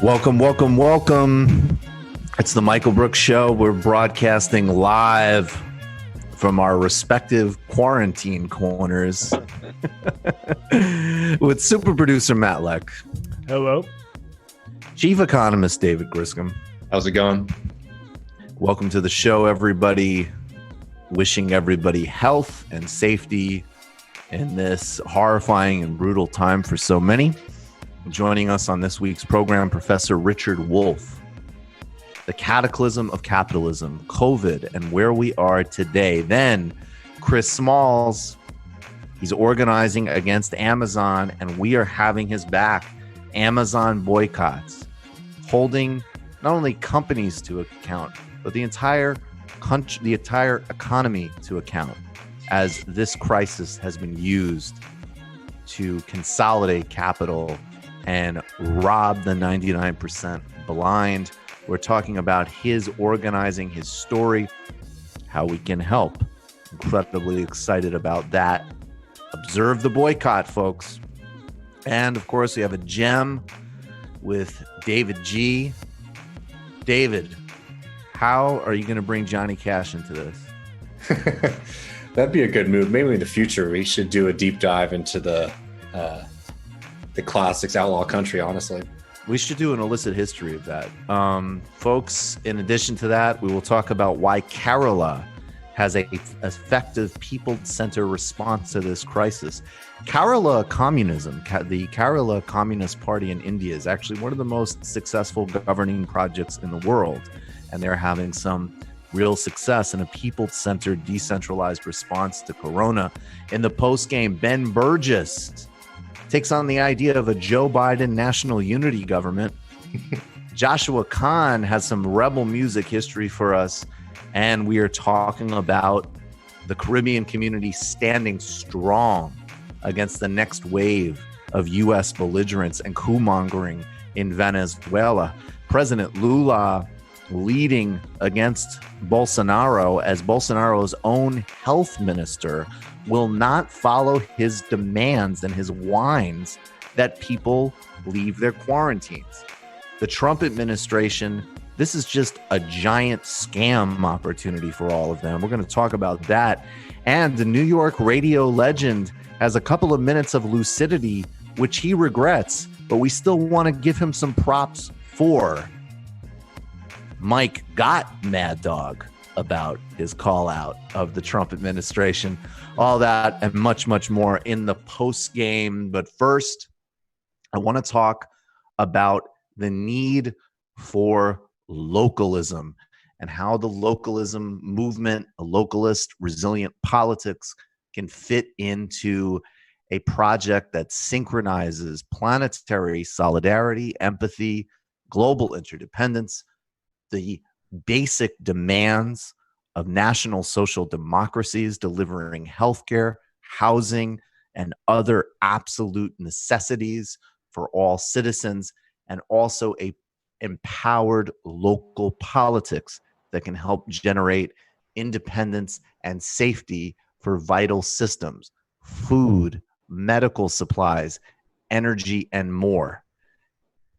Welcome, welcome, welcome. It's the Michael Brooks Show. We're broadcasting live from our respective quarantine corners with super producer Matt Leck. Hello. Chief economist David Griscom. How's it going? Welcome to the show, everybody. Wishing everybody health and safety in this horrifying and brutal time for so many. Joining us on this week's program, Professor Richard Wolff. The Cataclysm of Capitalism, COVID, and where we are today. Then Chris Smalls, he's organizing against Amazon, and we are having his back. Amazon boycotts, holding not only companies to account, but the entire country, the entire economy to account, as this crisis has been used to consolidate capital and rob the 99% blind. We're talking about his organizing, his story, how we can help. Incredibly excited about that. Observe the boycott, folks. And of course, we have a gem with David G. David, how are you going to bring Johnny Cash into this? That'd be a good move. Maybe in the future, we should do a deep dive into the classics, outlaw country, honestly. We should do an illicit history of that. Folks, in addition to that, we will talk about why Kerala has an effective people-centered response to this crisis. Kerala communism, the Kerala Communist Party in India, is actually one of the most successful governing projects in the world. And they're having some real success in a people-centered, decentralized response to Corona. In the post-game, Ben Burgess takes on the idea of a Joe Biden national unity government. Joshua Kahn has some rebel music history for us, and we are talking about the Caribbean community standing strong against the next wave of U.S. belligerence and coup-mongering in Venezuela. President Lula leading against Bolsonaro, as Bolsonaro's own health minister will not follow his demands and his whines that people leave their quarantines. The Trump administration, this is just a giant scam opportunity for all of them. We're going to talk about that. And the New York radio legend has a couple of minutes of lucidity, which he regrets, but we still want to give him some props for. Mike got Mad Dog about his call out of the Trump administration. All that and much, much more in the post game. But first, I want to talk about the need for localism and how the localism movement, a localist, resilient politics can fit into a project that synchronizes planetary solidarity, empathy, global interdependence, the basic demands of national social democracies, delivering healthcare, housing, and other absolute necessities for all citizens, and also a empowered local politics that can help generate independence and safety for vital systems, food, medical supplies, energy, and more.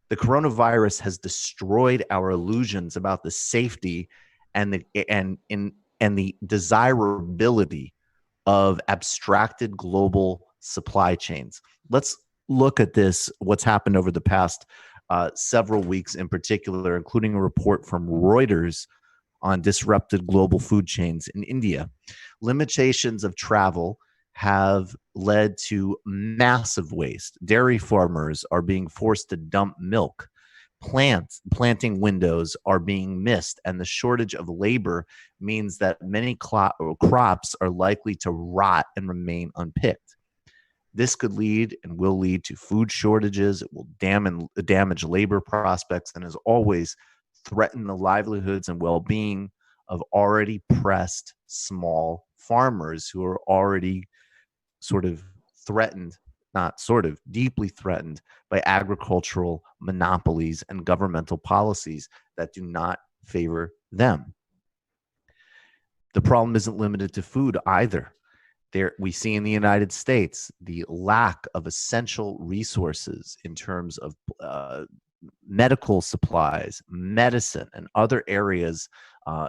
The coronavirus has destroyed our illusions about the safety and the desirability of abstracted global supply chains. Let's look at this, what's happened over the past several weeks in particular, including a report from Reuters on disrupted global food chains in India. Limitations of travel have led to massive waste. Dairy farmers are being forced to dump milk. Planting windows are being missed, and the shortage of labor means that many crops are likely to rot and remain unpicked. This could lead and will lead to food shortages. It will damage labor prospects and, as always, threaten the livelihoods and well-being of already pressed small farmers who are already deeply threatened by agricultural monopolies and governmental policies that do not favor them. The problem isn't limited to food either. We see in the United States the lack of essential resources in terms of medical supplies, medicine, and other areas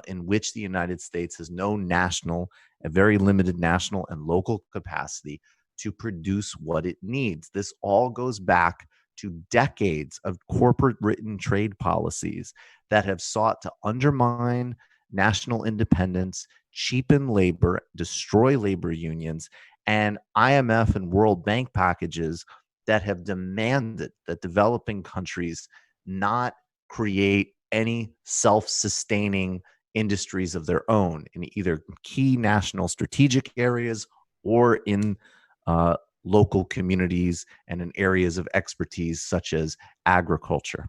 in which the United States has no national, a very limited national and local capacity to produce what it needs. This all goes back to decades of corporate written trade policies that have sought to undermine national independence, cheapen labor, destroy labor unions, and IMF and World Bank packages that have demanded that developing countries not create any self-sustaining industries of their own in either key national strategic areas or in local communities and in areas of expertise such as agriculture.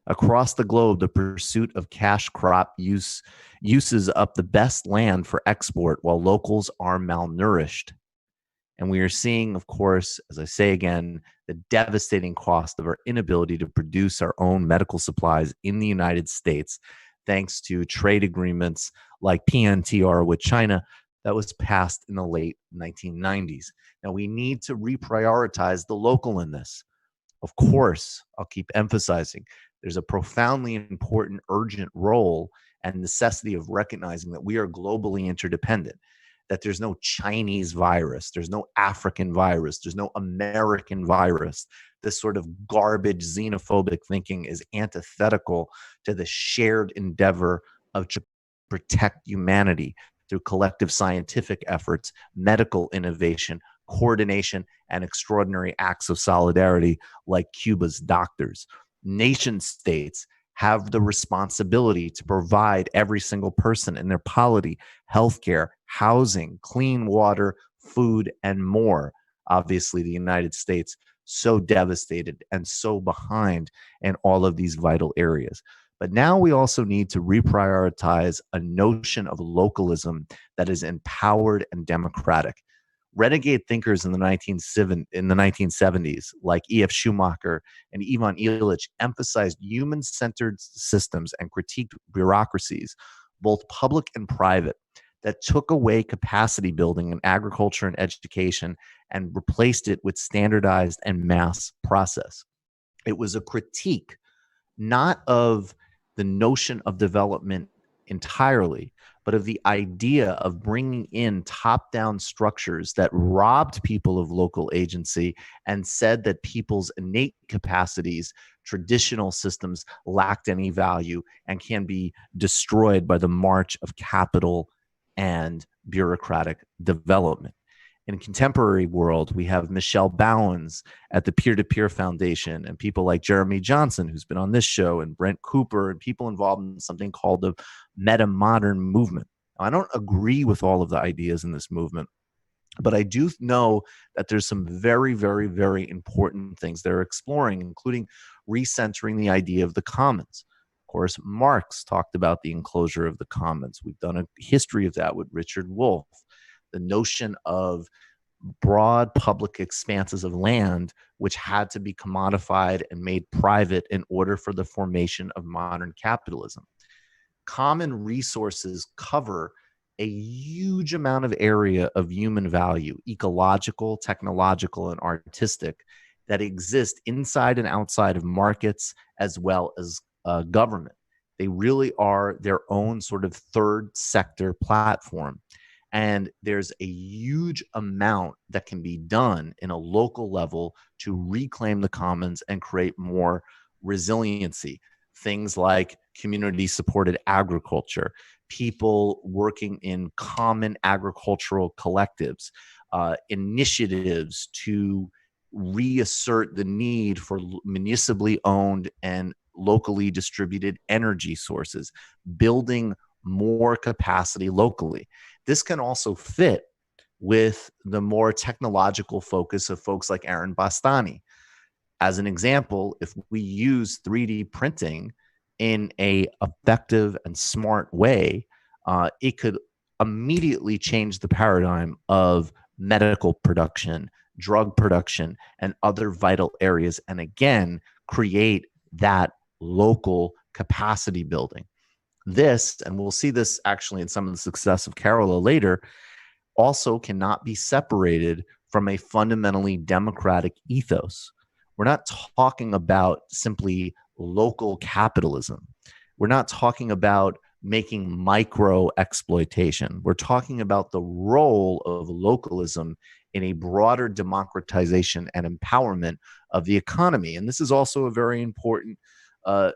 Across the globe, the pursuit of cash crop uses up the best land for export while locals are malnourished. And we are seeing, of course, as I say again, the devastating cost of our inability to produce our own medical supplies in the United States, thanks to trade agreements like PNTR with China that was passed in the late 1990s. Now, we need to reprioritize the local in this. Of course, I'll keep emphasizing there's a profoundly important, urgent role and necessity of recognizing that we are globally interdependent, that there's no Chinese virus, there's no African virus, there's no American virus. This sort of garbage xenophobic thinking is antithetical to the shared endeavor of to protect humanity through collective scientific efforts, medical innovation, coordination, and extraordinary acts of solidarity like Cuba's doctors. Nation states have the responsibility to provide every single person in their polity healthcare, housing, clean water, food, and more. Obviously, the United States so devastated and so behind in all of these vital areas. But now we also need to reprioritize a notion of localism that is empowered and democratic. Renegade thinkers in the 1970s, like E.F. Schumacher and Ivan Illich, emphasized human-centered systems and critiqued bureaucracies, both public and private, that took away capacity building in agriculture and education and replaced it with standardized and mass process. It was a critique not of the notion of development entirely, but of the idea of bringing in top-down structures that robbed people of local agency and said that people's innate capacities, traditional systems, lacked any value and can be destroyed by the march of capital and bureaucratic development. In a contemporary world, we have Michelle Bowens at the Peer-to-Peer Foundation and people like Jeremy Johnson, who's been on this show, and Brent Cooper, and people involved in something called the meta-modern movement. Now, I don't agree with all of the ideas in this movement, but I do know that there's some very, very, very important things they're exploring, including recentering the idea of the commons. Of course, Marx talked about the enclosure of the commons. We've done a history of that with Richard Wolff. The notion of broad public expanses of land which had to be commodified and made private in order for the formation of modern capitalism. Common resources cover a huge amount of area of human value, ecological, technological, and artistic, that exist inside and outside of markets as well as government. They really are their own sort of third sector platform. And there's a huge amount that can be done in a local level to reclaim the commons and create more resiliency. Things like community-supported agriculture, people working in common agricultural collectives, initiatives to reassert the need for municipally owned and locally distributed energy sources, building more capacity locally. This can also fit with the more technological focus of folks like Aaron Bastani. As an example, if we use 3D printing in a effective and smart way, it could immediately change the paradigm of medical production, drug production, and other vital areas, and again, create that local capacity building. This, and we'll see this actually in some of the success of Carola later, also cannot be separated from a fundamentally democratic ethos. We're not talking about simply local capitalism. We're not talking about making micro exploitation. We're talking about the role of localism in a broader democratization and empowerment of the economy. And this is also a very important uh,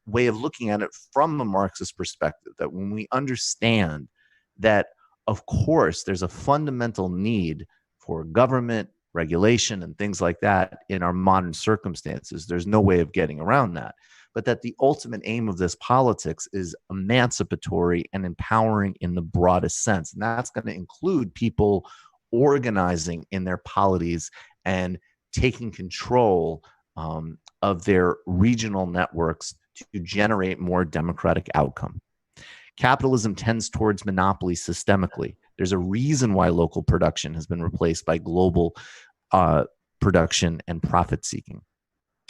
way of looking at it from a Marxist perspective, that when we understand that, of course, there's a fundamental need for government regulation and things like that in our modern circumstances, there's no way of getting around that. But that the ultimate aim of this politics is emancipatory and empowering in the broadest sense. And that's going to include people organizing in their polities and taking control of their regional networks to generate more democratic outcome. Capitalism tends towards monopoly systemically. There's a reason why local production has been replaced by global production and profit seeking.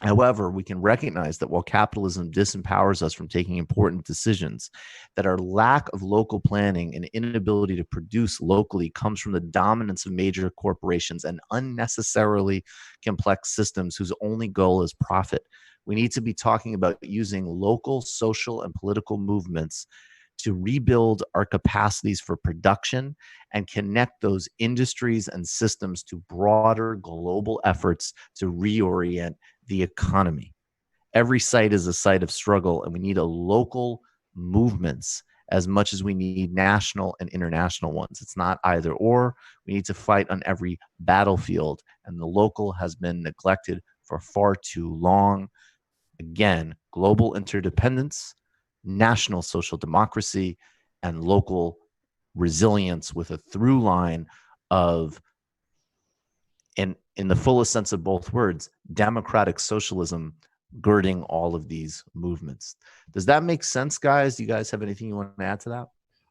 However, we can recognize that while capitalism disempowers us from taking important decisions, that our lack of local planning and inability to produce locally comes from the dominance of major corporations and unnecessarily complex systems whose only goal is profit. We need to be talking about using local social and political movements to rebuild our capacities for production and connect those industries and systems to broader global efforts to reorient the economy. Every site is a site of struggle, and we need a local movements as much as we need national and international ones. It's not either or. We need to fight on every battlefield, and the local has been neglected for far too long. Again, global interdependence, national social democracy, and local resilience with a through line of, in the fullest sense of both words, democratic socialism girding all of these movements. Does that make sense, guys? Do you guys have anything you want to add to that?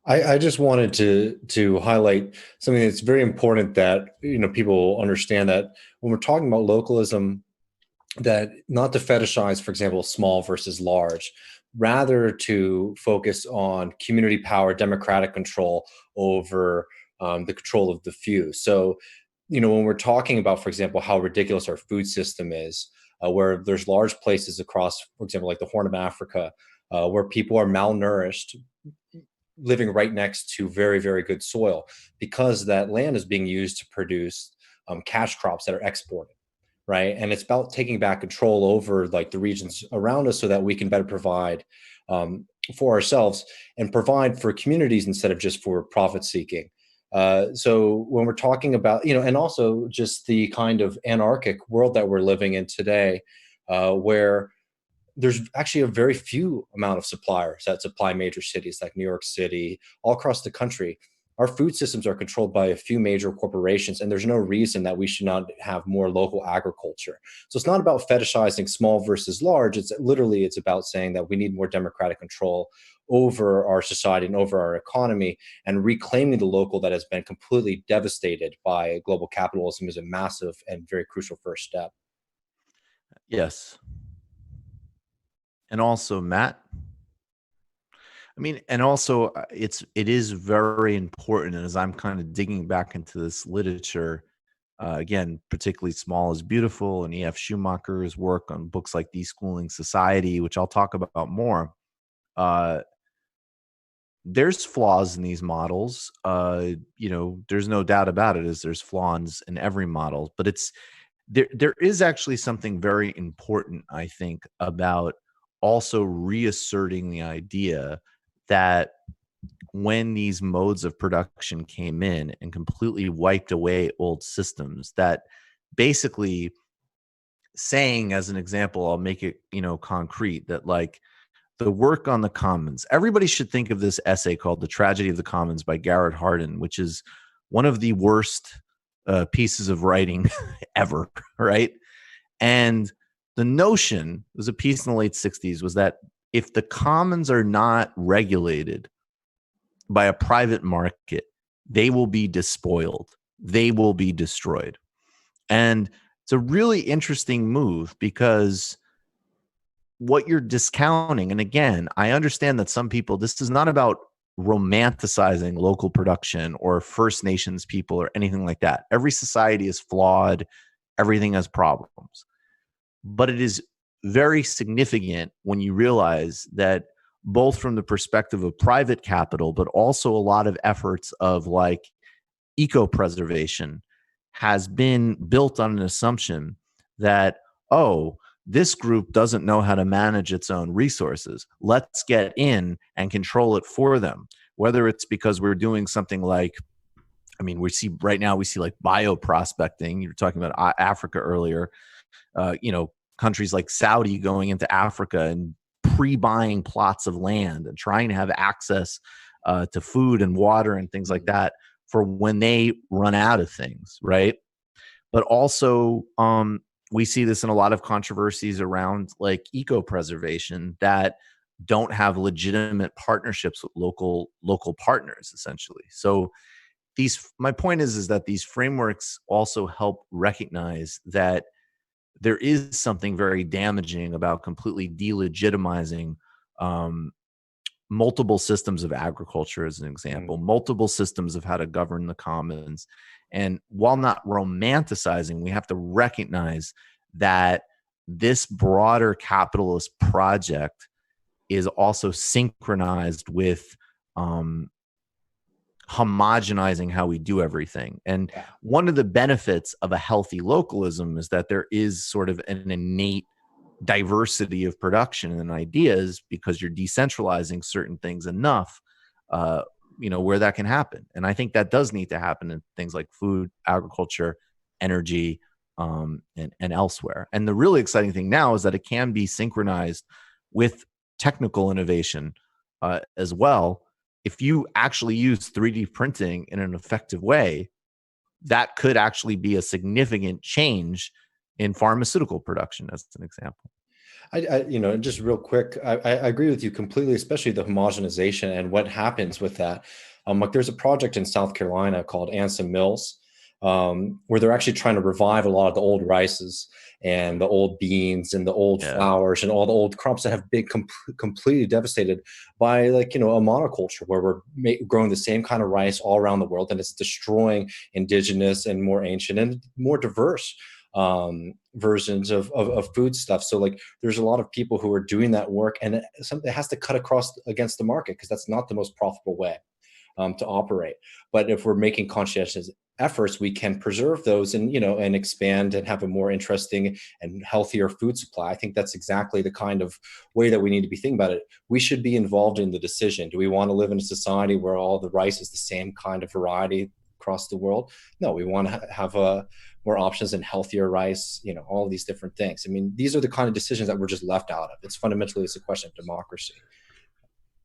I just wanted to highlight something that's very important, that people understand, that when we're talking about localism, that not to fetishize, for example, small versus large, rather to focus on community power, democratic control over the control of the few. So, when we're talking about, for example, how ridiculous our food system is, where there's large places across, for example, like the Horn of Africa, where people are malnourished, living right next to very, very good soil, because that land is being used to produce cash crops that are exported. Right. And it's about taking back control over like the regions around us so that we can better provide for ourselves and provide for communities instead of just for profit seeking. So when we're talking about, and also just the kind of anarchic world that we're living in today, where there's actually a very few amount of suppliers that supply major cities like New York City, all across the country. Our food systems are controlled by a few major corporations, and there's no reason that we should not have more local agriculture. So it's not about fetishizing small versus large. It's about saying that we need more democratic control over our society and over our economy, and reclaiming the local that has been completely devastated by global capitalism is a massive and very crucial first step. Yes. And also, Matt, I mean, and also it is very important. And as I'm kind of digging back into this literature, again, particularly Small is Beautiful and E.F. Schumacher's work on books like Deschooling Society, which I'll talk about more. There's flaws in these models. There's no doubt about it, as there's flaws in every model, but there is actually something very important, I think, about also reasserting the idea that when these modes of production came in and completely wiped away old systems, that basically saying, as an example, I'll make it, concrete, that like the work on the commons, everybody should think of this essay called The Tragedy of the Commons by Garrett Hardin, which is one of the worst pieces of writing ever, right? And the notion, was a piece in the late 60s, was that if the commons are not regulated by a private market, they will be despoiled. They will be destroyed. And it's a really interesting move, because what you're discounting, and again, I understand that some people, this is not about romanticizing local production or First Nations people or anything like that. Every society is flawed. Everything has problems. but it is very significant when you realize that both from the perspective of private capital, but also a lot of efforts of like eco-preservation has been built on an assumption that, oh, this group doesn't know how to manage its own resources. Let's get in and control it for them. Whether it's because we're doing something like, I mean, we see right now, we see like bioprospecting. You were talking about Africa earlier. Countries like Saudi going into Africa and pre-buying plots of land and trying to have access to food and water and things like that for when they run out of things, right? But also, we see this in a lot of controversies around like eco-preservation that don't have legitimate partnerships with local partners, essentially. So my point is that these frameworks also help recognize that there is something very damaging about completely delegitimizing multiple systems of agriculture, as an example, multiple systems of how to govern the commons. And while not romanticizing, we have to recognize that this broader capitalist project is also synchronized with homogenizing how we do everything. And one of the benefits of a healthy localism is that there is sort of an innate diversity of production and ideas, because you're decentralizing certain things enough, where that can happen. And I think that does need to happen in things like food, agriculture, energy, and elsewhere. And the really exciting thing now is that it can be synchronized with technical innovation as well. If you actually use 3D printing in an effective way, that could actually be a significant change in pharmaceutical production, as an example. Just real quick, I agree with you completely, especially the homogenization and what happens with that. Like there's a project in South Carolina called Anson Mills, where they're actually trying to revive a lot of the old rices and the old beans and the old flours and all the old crops that have been completely devastated by a monoculture, where we're growing the same kind of rice all around the world, and it's destroying indigenous and more ancient and more diverse versions of food stuff. So like there's a lot of people who are doing that work, and it has to cut across against the market, because that's not the most profitable way to operate. But if we're making conscientious efforts, we can preserve those and expand and have a more interesting and healthier food supply. I think that's exactly the kind of way that we need to be thinking about it. We should be involved in the decision. Do we want to live in a society where all the rice is the same kind of variety across the world? No, we want to have more options and healthier rice, all of these different things. I mean, these are the kind of decisions that we're just left out of. It's fundamentally, it's a question of democracy.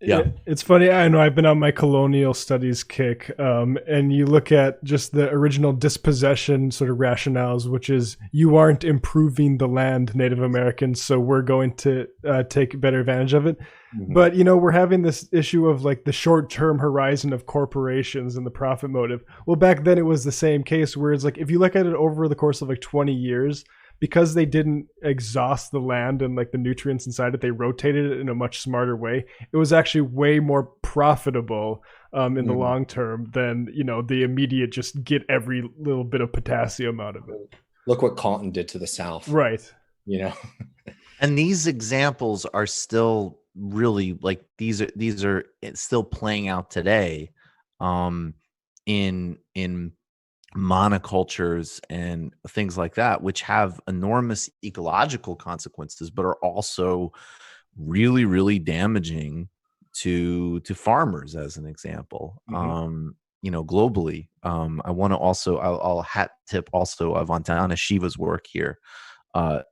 Yeah, it's funny. I know I've been on my colonial studies kick, and you look at just the original dispossession sort of rationales, which is you aren't improving the land, Native Americans, so we're going to take better advantage of it. Mm-hmm. But, we're having this issue of like the short-term horizon of corporations and the profit motive. Well, back then it was the same case, where it's like if you look at it over the course of like 20 years, because they didn't exhaust the land and like the nutrients inside it, they rotated it in a much smarter way. It was actually way more profitable in the long term than, the immediate just get every little bit of potassium out of it. Look what cotton did to the South. Right. And these examples are still really like, these are still playing out today in monocultures and things like that, which have enormous ecological consequences, but are also really, really damaging to farmers, as an example. Globally. I want to also, I'll hat tip also Vantana Shiva's work here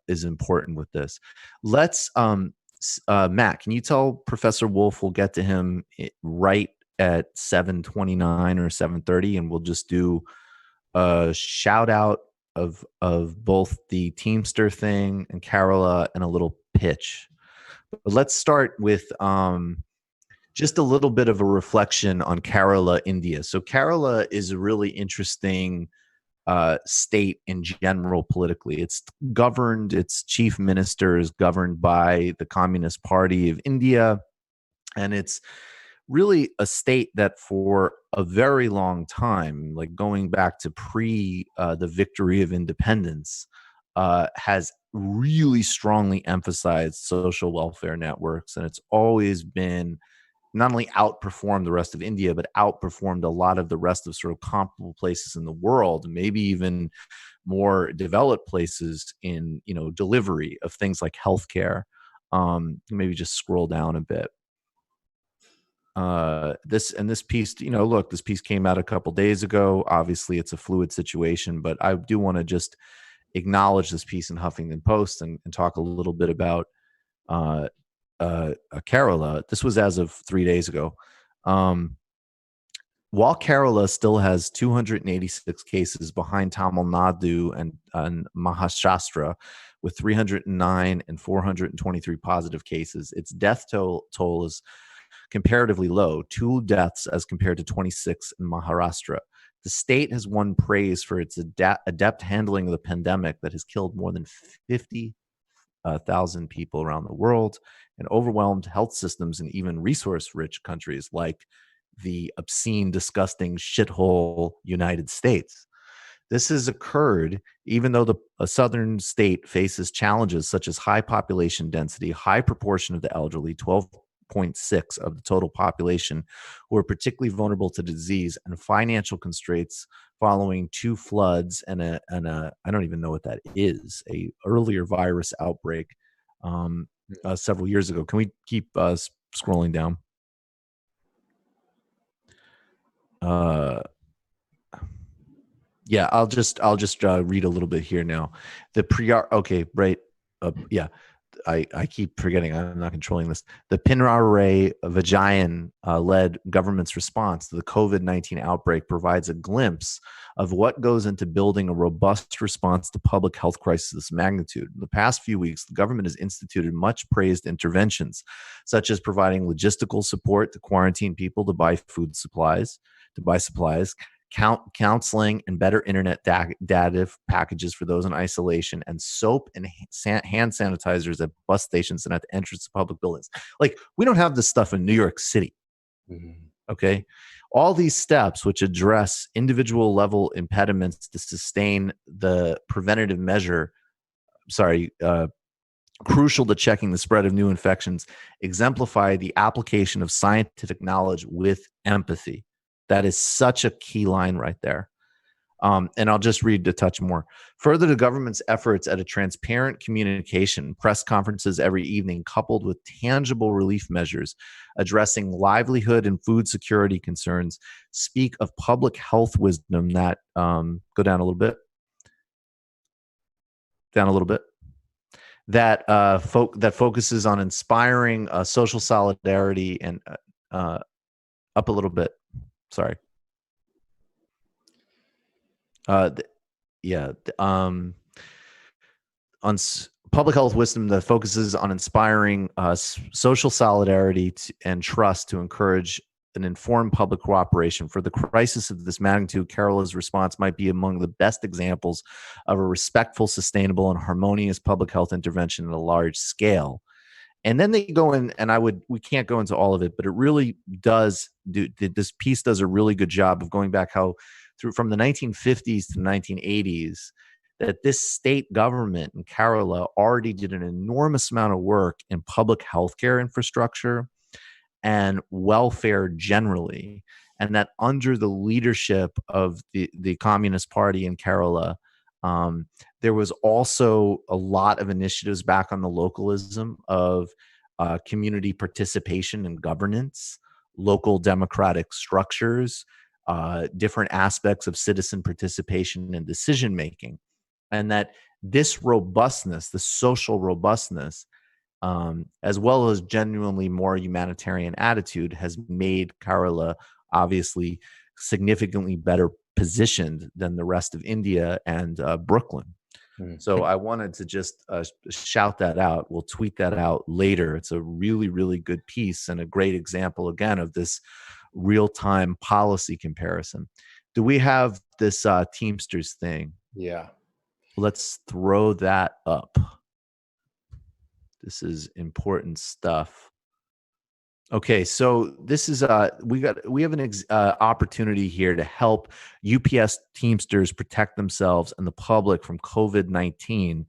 is important with this. Let's Matt, can you tell Professor Wolff we'll get to him right at 7:29 or 7:30, and we'll just do a shout out of both the Teamster thing and Kerala and a little pitch. But let's start with just a little bit of a reflection on Kerala, India. So Kerala is a really interesting state in general politically. It's governed, its chief minister is governed by the Communist Party of India, and it's really a state that for a very long time, like going back to the victory of independence, has really strongly emphasized social welfare networks, and it's always been not only outperformed the rest of India, but outperformed a lot of the rest of sort of comparable places in the world, maybe even more developed places in, delivery of things like healthcare. Maybe just scroll down a bit. This piece, look, this piece came out a couple days ago. Obviously, it's a fluid situation, but I do want to just acknowledge this piece in Huffington Post and talk a little bit about uh, Kerala. This was as of 3 days ago. While Kerala still has 286 cases behind Tamil Nadu and Maharashtra with 309 and 423 positive cases, its death toll is comparatively low, 2 deaths as compared to 26 in Maharashtra. The state has won praise for its adept handling of the pandemic that has killed more than 50,000 people around the world and overwhelmed health systems in even resource-rich countries like the obscene, disgusting shithole United States. This has occurred even though a southern state faces challenges such as high population density, high proportion of the elderly, 12.6 of the total population, who are particularly vulnerable to disease, and financial constraints following 2 floods and a I don't even know what that is, a earlier virus outbreak several years ago. Can we keep scrolling down? Yeah, I'll just read a little bit here now. Okay, right. Yeah, I keep forgetting. I'm not controlling this. The Pinarayi Vijayan led government's response to the COVID-19 outbreak provides a glimpse of what goes into building a robust response to public health crisis of this magnitude. In the past few weeks, the government has instituted much praised interventions, such as providing logistical support to quarantine people to buy supplies, counseling and better internet data packages for those in isolation, and soap and hand sanitizers at bus stations and at the entrance of public buildings. Like, we don't have this stuff in New York City. Mm-hmm. Okay. All these steps, which address individual level impediments to sustain the preventative measure, crucial to checking the spread of new infections, exemplify the application of scientific knowledge with empathy. That is such a key line right there. And I'll just read a touch more. Further, the government's efforts at a transparent communication, press conferences every evening, coupled with tangible relief measures addressing livelihood and food security concerns, speak of public health wisdom that, go down a little bit, that focuses on inspiring social solidarity and up a little bit. Sorry. On public health wisdom that focuses on inspiring social solidarity and trust to encourage an informed public cooperation. For the crisis of this magnitude, Kerala's response might be among the best examples of a respectful, sustainable, and harmonious public health intervention at a large scale. And then they go in, and we can't go into all of it, but it really does this piece does a really good job of going back from the 1950s to the 1980s, that this state government in Kerala already did an enormous amount of work in public healthcare infrastructure and welfare generally. And that under the leadership of the Communist Party in Kerala, there was also a lot of initiatives back on the localism of community participation and governance, local democratic structures, different aspects of citizen participation and decision making. And that this robustness, the social robustness, as well as genuinely more humanitarian attitude, has made Kerala obviously significantly better positioned than the rest of India and Brooklyn. So I wanted to just shout that out. We'll tweet that out later. It's a really, really good piece and a great example, again, of this real-time policy comparison. Do we have this Teamsters thing? Yeah. Let's throw that up. This is important stuff. Okay, so this is we have an opportunity here to help UPS Teamsters protect themselves and the public from COVID-19.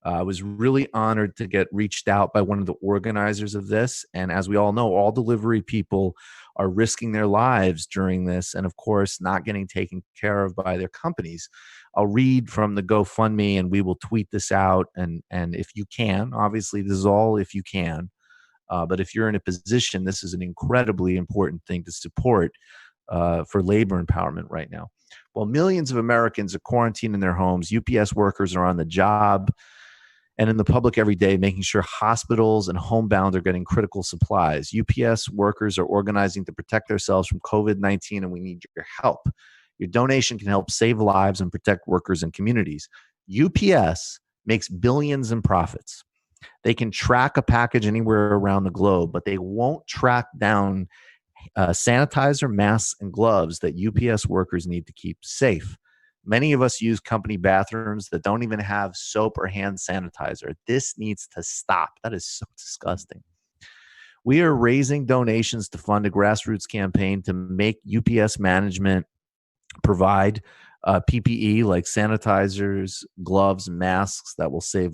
I was really honored to get reached out by one of the organizers of this. And as we all know, all delivery people are risking their lives during this, and of course, not getting taken care of by their companies. I'll read from the GoFundMe, and we will tweet this out. And if you can, obviously, this is all if you can. But if you're in a position, this is an incredibly important thing to support for labor empowerment right now. While millions of Americans are quarantined in their homes, UPS workers are on the job and in the public every day, making sure hospitals and homebound are getting critical supplies. UPS workers are organizing to protect themselves from COVID-19, and we need your help. Your donation can help save lives and protect workers and communities. UPS makes billions in profits. They can track a package anywhere around the globe, but they won't track down sanitizer, masks, and gloves that UPS workers need to keep safe. Many of us use company bathrooms that don't even have soap or hand sanitizer. This needs to stop. That is so disgusting. We are raising donations to fund a grassroots campaign to make UPS management provide PPE like sanitizers, gloves, masks that will save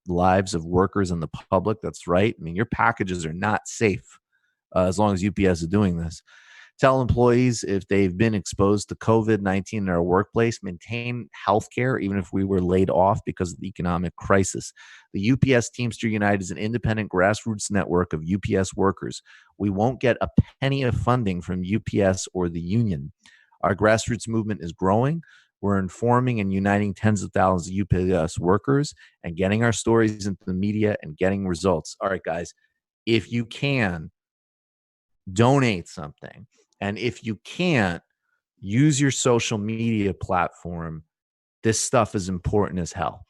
lives of workers and the public. That's right. I mean, your packages are not safe as long as UPS is doing this. Tell employees if they've been exposed to COVID-19 in our workplace, maintain health care, even if we were laid off because of the economic crisis. The UPS Teamster United is an independent grassroots network of UPS workers. We won't get a penny of funding from UPS or the union. Our grassroots movement is growing. We're informing and uniting tens of thousands of UPS workers and getting our stories into the media and getting results. All right, guys, if you can, donate something. And if you can't, use your social media platform. This stuff is important as hell.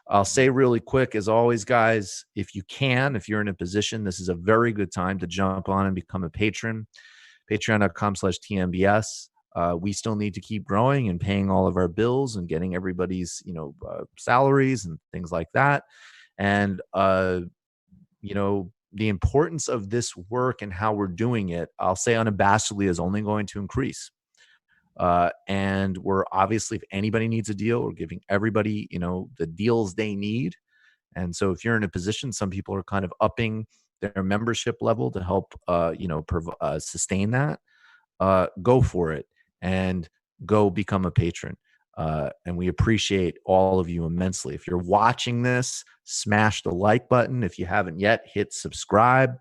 I'll say really quick, as always, guys, if you can, if you're in a position, this is a very good time to jump on and become a patron. Patreon.com/TMBS. We still need to keep growing and paying all of our bills and getting everybody's, salaries and things like that. And, the importance of this work and how we're doing it, I'll say unabashedly, is only going to increase. And we're obviously, if anybody needs a deal, we're giving everybody, the deals they need. And so if you're in a position, some people are kind of upping their membership level to help, sustain that. Go for it and go become a patron. And we appreciate all of you immensely. If you're watching this, smash the like button. If you haven't yet, hit subscribe.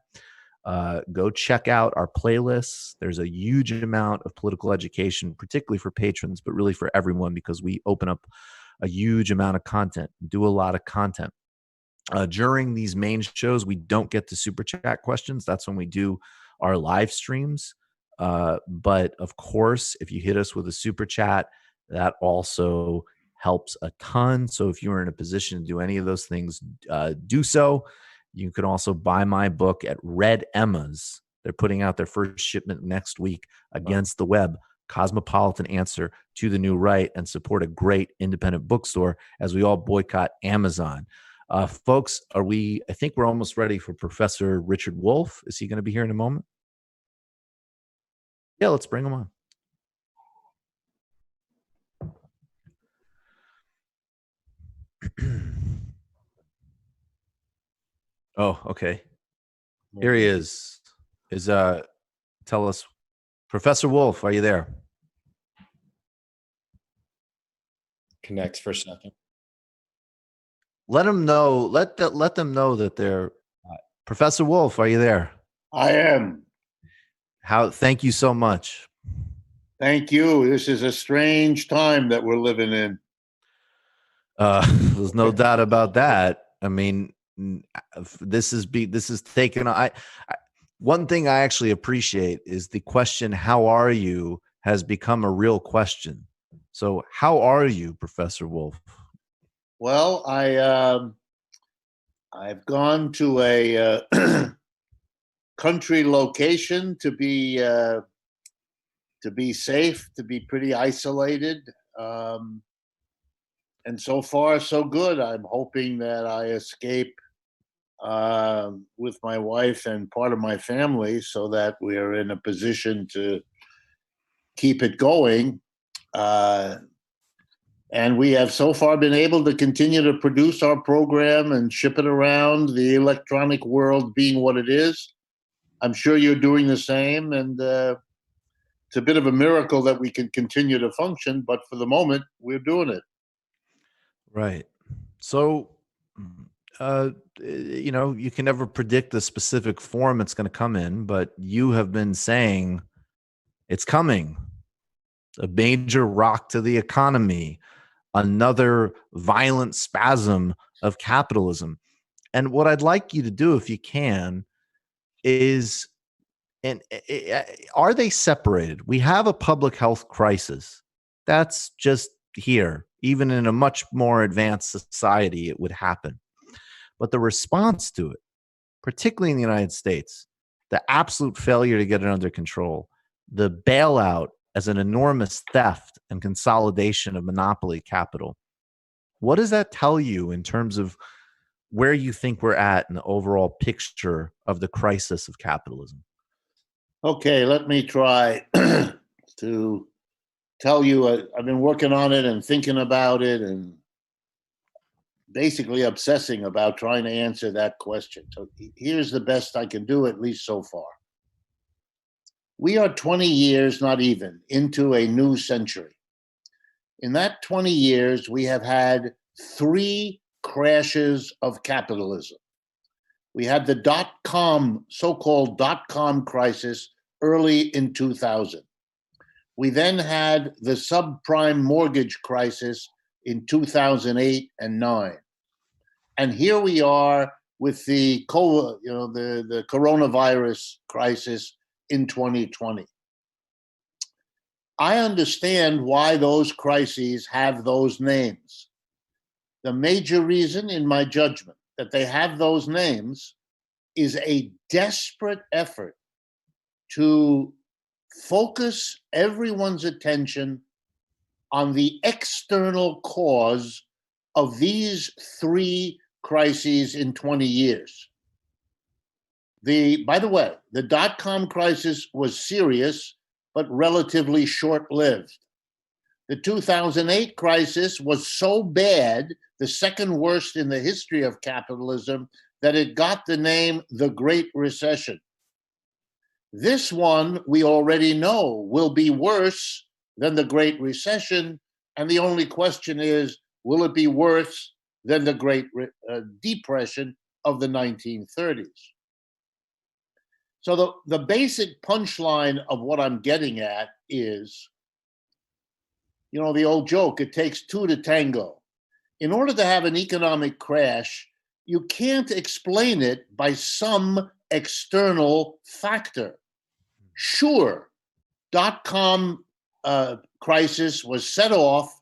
Go check out our playlists. There's a huge amount of political education, particularly for patrons, but really for everyone, because we open up a huge amount of content, do a lot of content. During these main shows, we don't get to super chat questions. That's when we do our live streams. But of course, if you hit us with a super chat, that also helps a ton. So if you're in a position to do any of those things, do so. You can also buy my book at Red Emma's. They're putting out their first shipment next week, Against the Web, Cosmopolitan Answer to the New Right, and support a great independent bookstore as we all boycott Amazon. Folks, I think we're almost ready for Professor Richard Wolff. Is he going to be here in a moment? Yeah, let's bring him on. Oh, okay. Here he is. Tell us, Professor Wolff, are you there? Connects for a second. Let them know. Let them know that they're. Professor Wolff, are you there? I am. Thank you so much. Thank you. This is a strange time that we're living in. There's no doubt about that. I mean, this is taken. One thing I actually appreciate is the question, "How are you?" has become a real question. So, how are you, Professor Wolff? Well, I've gone to a country location to be safe, to be pretty isolated. And so far, so good. I'm hoping that I escape with my wife and part of my family so that we are in a position to keep it going. And we have so far been able to continue to produce our program and ship it around the electronic world being what it is. I'm sure you're doing the same. And it's a bit of a miracle that we can continue to function. But for the moment, we're doing it. Right. So, you can never predict the specific form it's going to come in, but you have been saying it's coming. A major rock to the economy, another violent spasm of capitalism. And what I'd like you to do, if you can, is, are they separated? We have a public health crisis. That's just here. Even in a much more advanced society, it would happen. But the response to it, particularly in the United States, the absolute failure to get it under control, the bailout as an enormous theft and consolidation of monopoly capital. What does that tell you in terms of where you think we're at in the overall picture of the crisis of capitalism? Okay, let me try to tell you. I've been working on it and thinking about it and basically obsessing about trying to answer that question. So here's the best I can do, at least so far. We are 20 years, not even, into a new century. In that 20 years, we have had 3 crashes of capitalism. We had the so-called dot-com crisis early in 2000. We then had the subprime mortgage crisis in 2008 and 9. And here we are with the coronavirus crisis in 2020. I understand why those crises have those names. The major reason, in my judgment, that they have those names is a desperate effort to focus everyone's attention on the external cause of these 3 crises in 20 years. By the way, the dot-com crisis was serious, but relatively short-lived. The 2008 crisis was so bad, the second worst in the history of capitalism, that it got the name the Great Recession. This one, we already know, will be worse than the Great Recession, and the only question is, will it be worse than the Great Depression of the 1930s? So the basic punchline of what I'm getting at is, the old joke, it takes 2 to tango. In order to have an economic crash, you can't explain it by some external factor. Sure, dot-com crisis was set off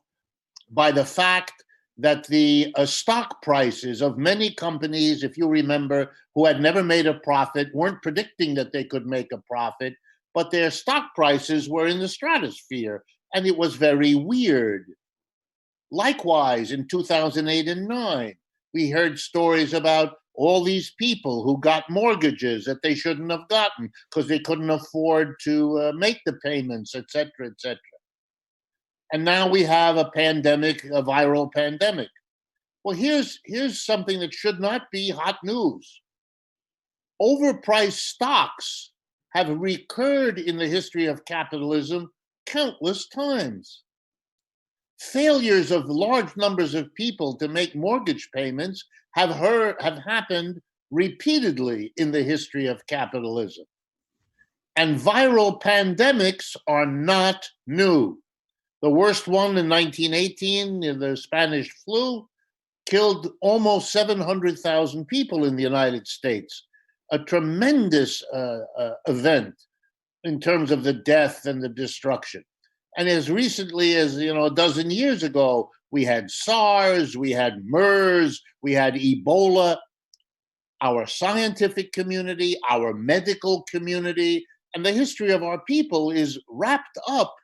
by the fact that the stock prices of many companies, if you remember, who had never made a profit, weren't predicting that they could make a profit, but their stock prices were in the stratosphere, and it was very weird. Likewise, in 2008 and 9, we heard stories about all these people who got mortgages that they shouldn't have gotten because they couldn't afford to make the payments, et cetera, et cetera. And now we have a pandemic, a viral pandemic. Well, here's something that should not be hot news. Overpriced stocks have recurred in the history of capitalism countless times. Failures of large numbers of people to make mortgage payments have happened repeatedly in the history of capitalism. And viral pandemics are not new. The worst one in 1918, the Spanish flu, killed almost 700,000 people in the United States. A tremendous event in terms of the death and the destruction. And as recently as a dozen years ago, we had SARS, we had MERS, we had Ebola. Our scientific community, our medical community, and the history of our people is wrapped up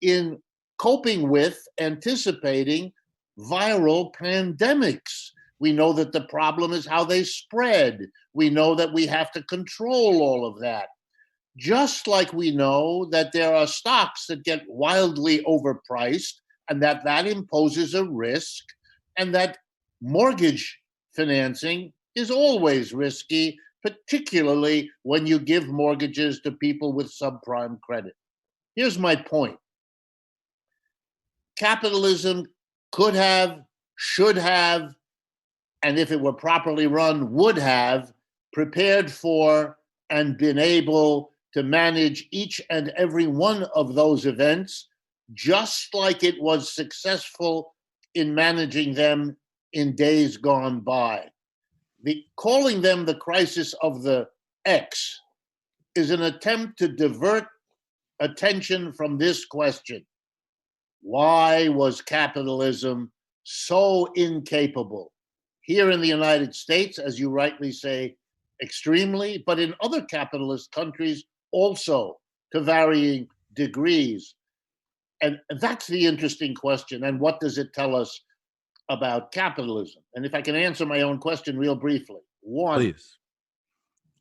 in coping with, anticipating viral pandemics. We know that the problem is how they spread. We know that we have to control all of that. Just like we know that there are stocks that get wildly overpriced and that imposes a risk, and that mortgage financing is always risky, particularly when you give mortgages to people with subprime credit. Here's my point. Capitalism could have, should have, and if it were properly run, would have prepared for and been able to manage each and every one of those events, just like it was successful in managing them in days gone by. Calling them the crisis of the X is an attempt to divert attention from this question. Why was capitalism so incapable? Here in the United States, as you rightly say, extremely, but in other capitalist countries also to varying degrees. And that's the interesting question. And what does it tell us about capitalism? And if I can answer my own question real briefly. One, Please.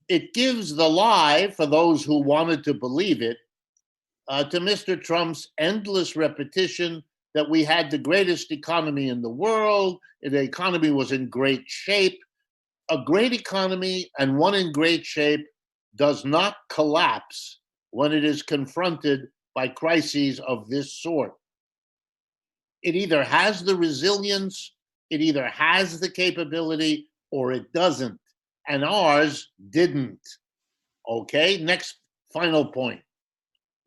It gives the lie, for those who wanted to believe it, to Mr. Trump's endless repetition that we had the greatest economy in the world, the economy was in great shape. A great economy and one in great shape does not collapse when it is confronted by crises of this sort. It either has the resilience, it either has the capability, or it doesn't. And ours didn't. Okay, next final point.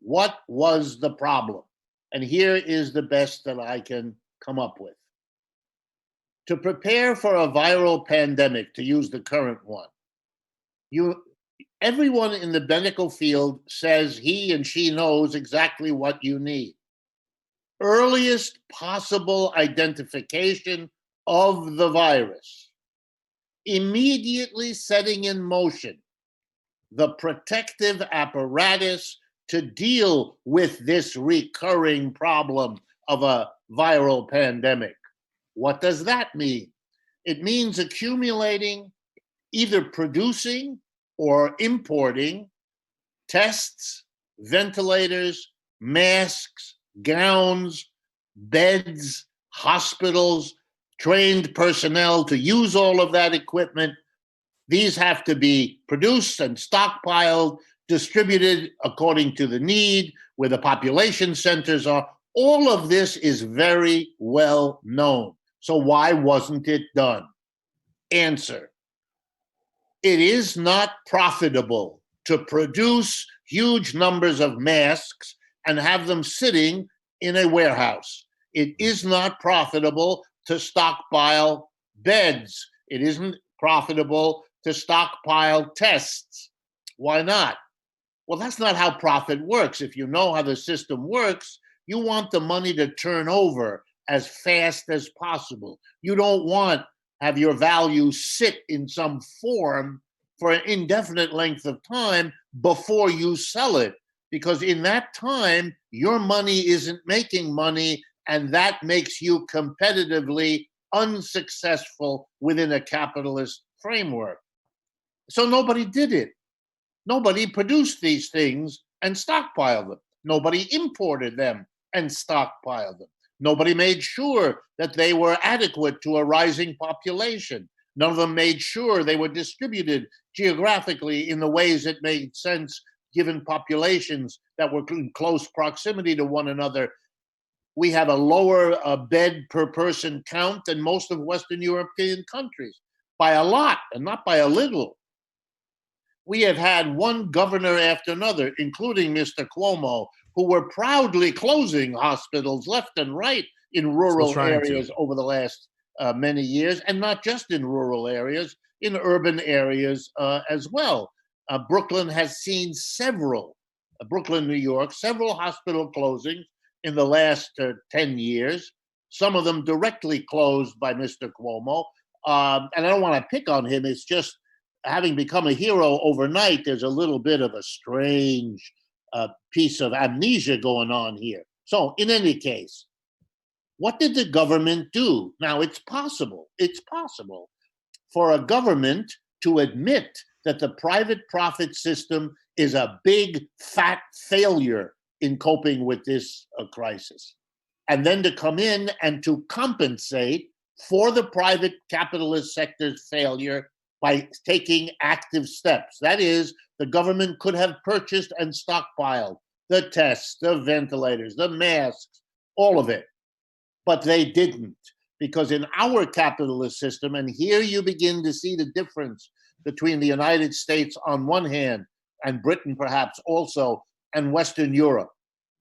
What was the problem? And here is the best that I can come up with. To prepare for a viral pandemic, to use the current one, everyone in the medical field says he and she knows exactly what you need. Earliest possible identification of the virus, immediately setting in motion the protective apparatus to deal with this recurring problem of a viral pandemic. What does that mean? It means accumulating, either producing or importing tests, ventilators, masks, gowns, beds, hospitals, trained personnel to use all of that equipment. These have to be produced and stockpiled, distributed according to the need, where the population centers are. All of this is very well known. So why wasn't it done? Answer: it is not profitable to produce huge numbers of masks and have them sitting in a warehouse. It is not profitable to stockpile beds. It isn't profitable to stockpile tests. Why not? Well, that's not how profit works. If you know how the system works, you want the money to turn over as fast as possible. You don't want have your value sit in some form for an indefinite length of time before you sell it, because in that time, your money isn't making money, and that makes you competitively unsuccessful within a capitalist framework. So nobody did it. Nobody produced these things and stockpiled them. Nobody imported them and stockpiled them. Nobody made sure that they were adequate to a rising population. None of them made sure they were distributed geographically in the ways that made sense given populations that were in close proximity to one another. We have a lower bed per person count than most of Western European countries by a lot and not by a little. We have had one governor after another, including Mr. Cuomo, who were proudly closing hospitals left and right in rural areas over the last many years, and not just in rural areas, in urban areas as well. Brooklyn has seen Brooklyn, New York, several hospital closings in the last 10 years, some of them directly closed by Mr. Cuomo. And I don't want to pick on him, it's just having become a hero overnight, there's a little bit of a strange piece of amnesia going on here. So in any case, what did the government do? Now, it's possible for a government to admit that the private profit system is a big, fat failure in coping with this crisis. and then to come in and to compensate for the private capitalist sector's failure by taking active steps. That is, the government could have purchased and stockpiled the tests, the ventilators, the masks, all of it. But they didn't, because in our capitalist system, and here you begin to see the difference between the United States on one hand, and Britain perhaps also, and Western Europe.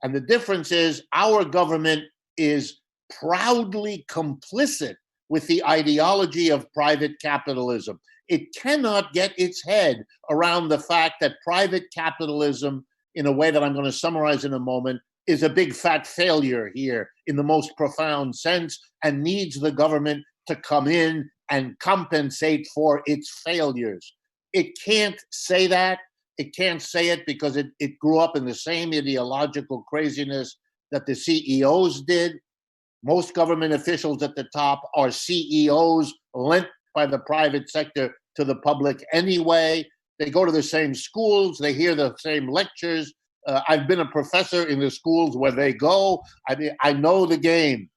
And the difference is our government is proudly complicit with the ideology of private capitalism. It cannot get its head around the fact that private capitalism, in a way that I'm going to summarize in a moment, is a big fat failure here in the most profound sense, and needs the government to come in and compensate for its failures. It can't say that. It can't say it because it grew up in the same ideological craziness that the CEOs did. Most government officials at the top are CEOs lent by the private sector to the public anyway. They go to the same schools. They hear the same lectures. I've been a professor in the schools where they go. I mean, I know the game.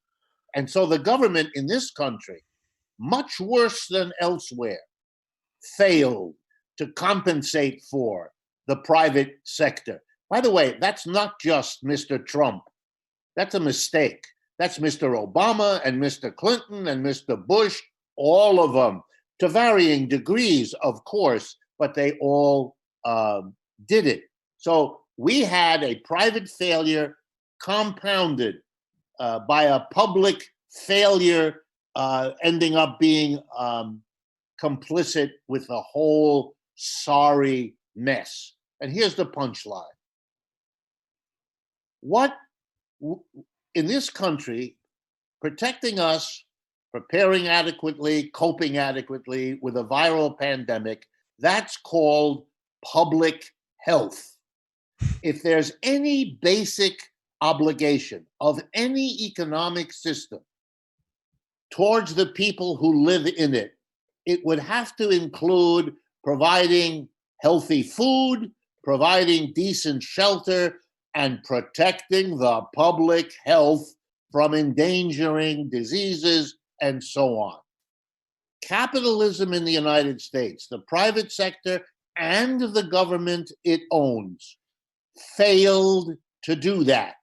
And so the government in this country, much worse than elsewhere, failed to compensate for the private sector. By the way, that's not just Mr. Trump. That's a mistake. That's Mr. Obama and Mr. Clinton and Mr. Bush, all of them, to varying degrees, of course, but they all did it. So we had a private failure compounded by a public failure ending up being complicit with the whole sorry mess. And here's the punchline. What in this country, protecting us, preparing adequately, coping adequately with a viral pandemic, that's called public health. If there's any basic obligation of any economic system towards the people who live in it, it would have to include providing healthy food, providing decent shelter, and protecting the public health from endangering diseases and so on. Capitalism in the United States, the private sector and the government it owns, failed to do that.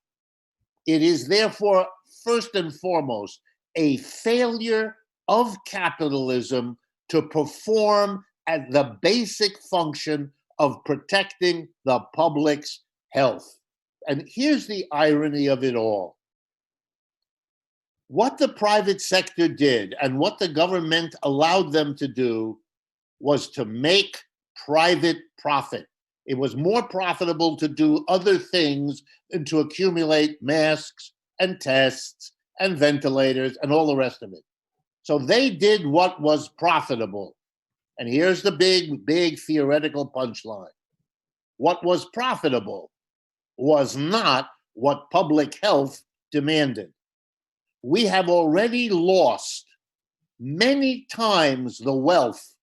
It is therefore, first and foremost, a failure of capitalism to perform at the basic function of protecting the public's health. And here's the irony of it all. What the private sector did and what the government allowed them to do was to make private profit. It was more profitable to do other things than to accumulate masks and tests and ventilators and all the rest of it. So they did what was profitable. And here's the big theoretical punchline. What was profitable was not what public health demanded. We have already lost many times the wealth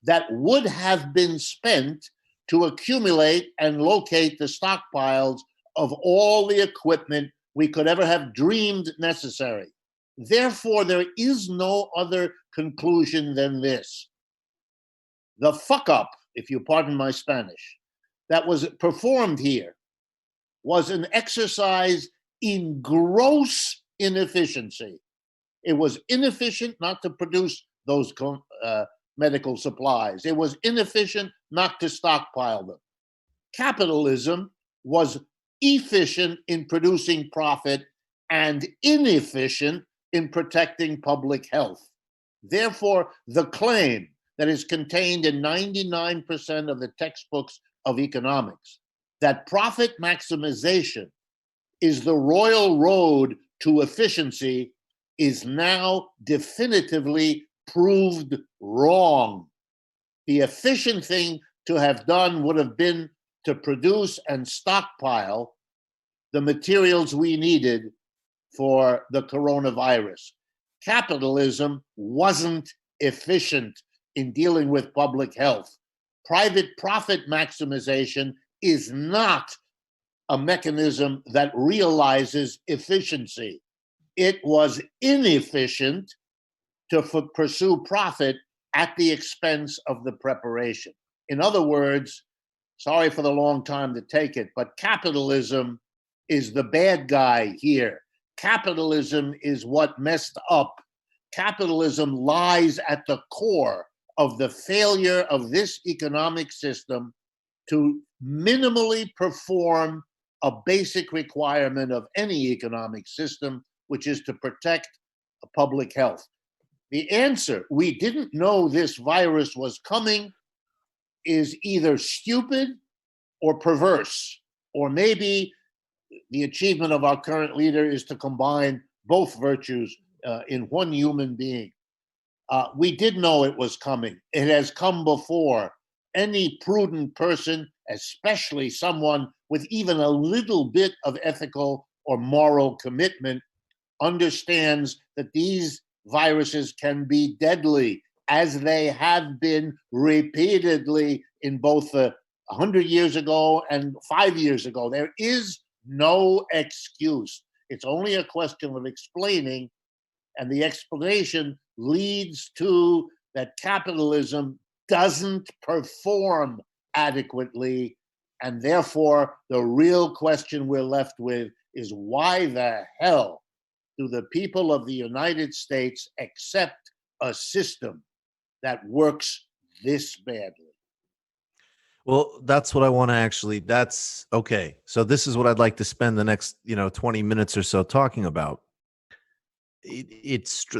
that would have been spent to accumulate and locate the stockpiles of all the equipment we could ever have dreamed necessary. Therefore, there is no other conclusion than this. The fuck up, if you pardon my Spanish, that was performed here was an exercise in gross inefficiency. It was inefficient not to produce those medical supplies. It was inefficient not to stockpile them. Capitalism was efficient in producing profit and inefficient in protecting public health. Therefore, the claim that is contained in 99% of the textbooks of economics, that profit maximization is the royal road to efficiency, is now definitively proved wrong. The efficient thing to have done would have been to produce and stockpile the materials we needed for the coronavirus. Capitalism wasn't efficient in dealing with public health. Private profit maximization is not a mechanism that realizes efficiency. it was inefficient to pursue profit at the expense of the preparation. In other words, sorry for the long time to take it, but capitalism is the bad guy here. Capitalism is what messed up. Capitalism lies at the core of the failure of this economic system to minimally perform a basic requirement of any economic system, which is to protect public health. The answer, we didn't know this virus was coming, is either stupid or perverse, or maybe the achievement of our current leader is to combine both virtues in one human being. We did know it was coming. It has come before. Any prudent person, especially someone with even a little bit of ethical or moral commitment, understands that these viruses can be deadly, as they have been repeatedly in both 100 years ago and 5 years ago. There is no excuse. It's only a question of explaining, and the explanation leads to that capitalism doesn't perform adequately, and therefore the real question we're left with is, why the hell do the people of the United States accept a system that works this badly? Well, that's what I want to actually, that's okay. So this is what I'd like to spend the next, 20 minutes or so talking about.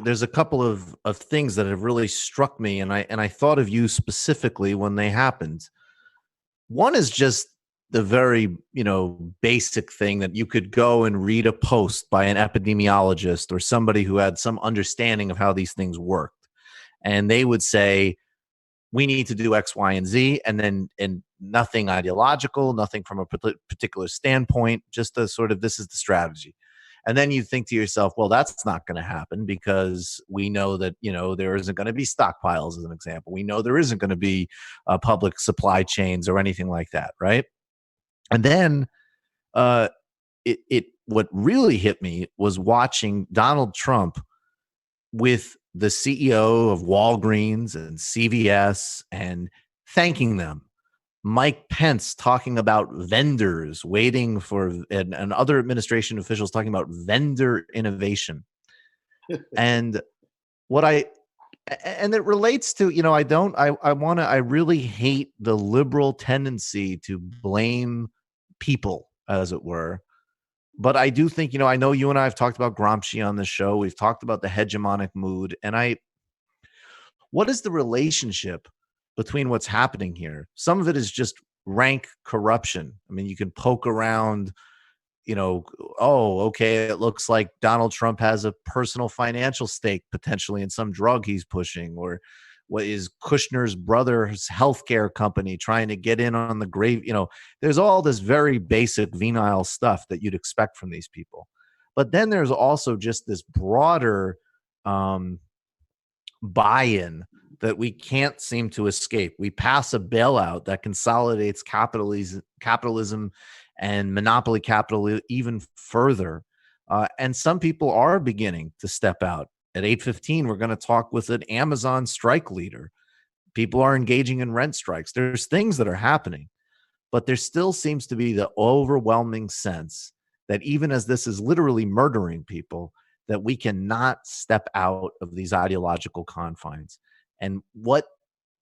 There's a couple of things that have really struck me, and I thought of you specifically when they happened. One is just the very, basic thing that you could go and read a post by an epidemiologist or somebody who had some understanding of how these things worked. And they would say, we need to do X, Y, and Z, and nothing ideological, nothing from a particular standpoint, just a sort of, this is the strategy. And then you think to yourself, well, that's not going to happen because we know that, there isn't going to be stockpiles, as an example. We know there isn't going to be public supply chains or anything like that, right? And then what really hit me was watching Donald Trump with the CEO of Walgreens and CVS and thanking them. Mike Pence talking about vendors waiting for, and other administration officials talking about vendor innovation. And it relates to, I really hate the liberal tendency to blame people, as it were. But I do think, I know you and I have talked about Gramsci on this show. We've talked about the hegemonic mood. And what is the relationship between what's happening here? Some of it is just rank corruption. I mean, you can poke around, oh, okay, it looks like Donald Trump has a personal financial stake potentially in some drug he's pushing, or what is Kushner's brother's healthcare company trying to get in on the grave. There's all this very basic venile stuff that you'd expect from these people. But then there's also just this broader buy-in that we can't seem to escape. We pass a bailout that consolidates capitalism and monopoly capital even further. And some people are beginning to step out. At 8:15, we're going to talk with an Amazon strike leader. People are engaging in rent strikes. There's things that are happening, but there still seems to be the overwhelming sense that even as this is literally murdering people, that we cannot step out of these ideological confines. And what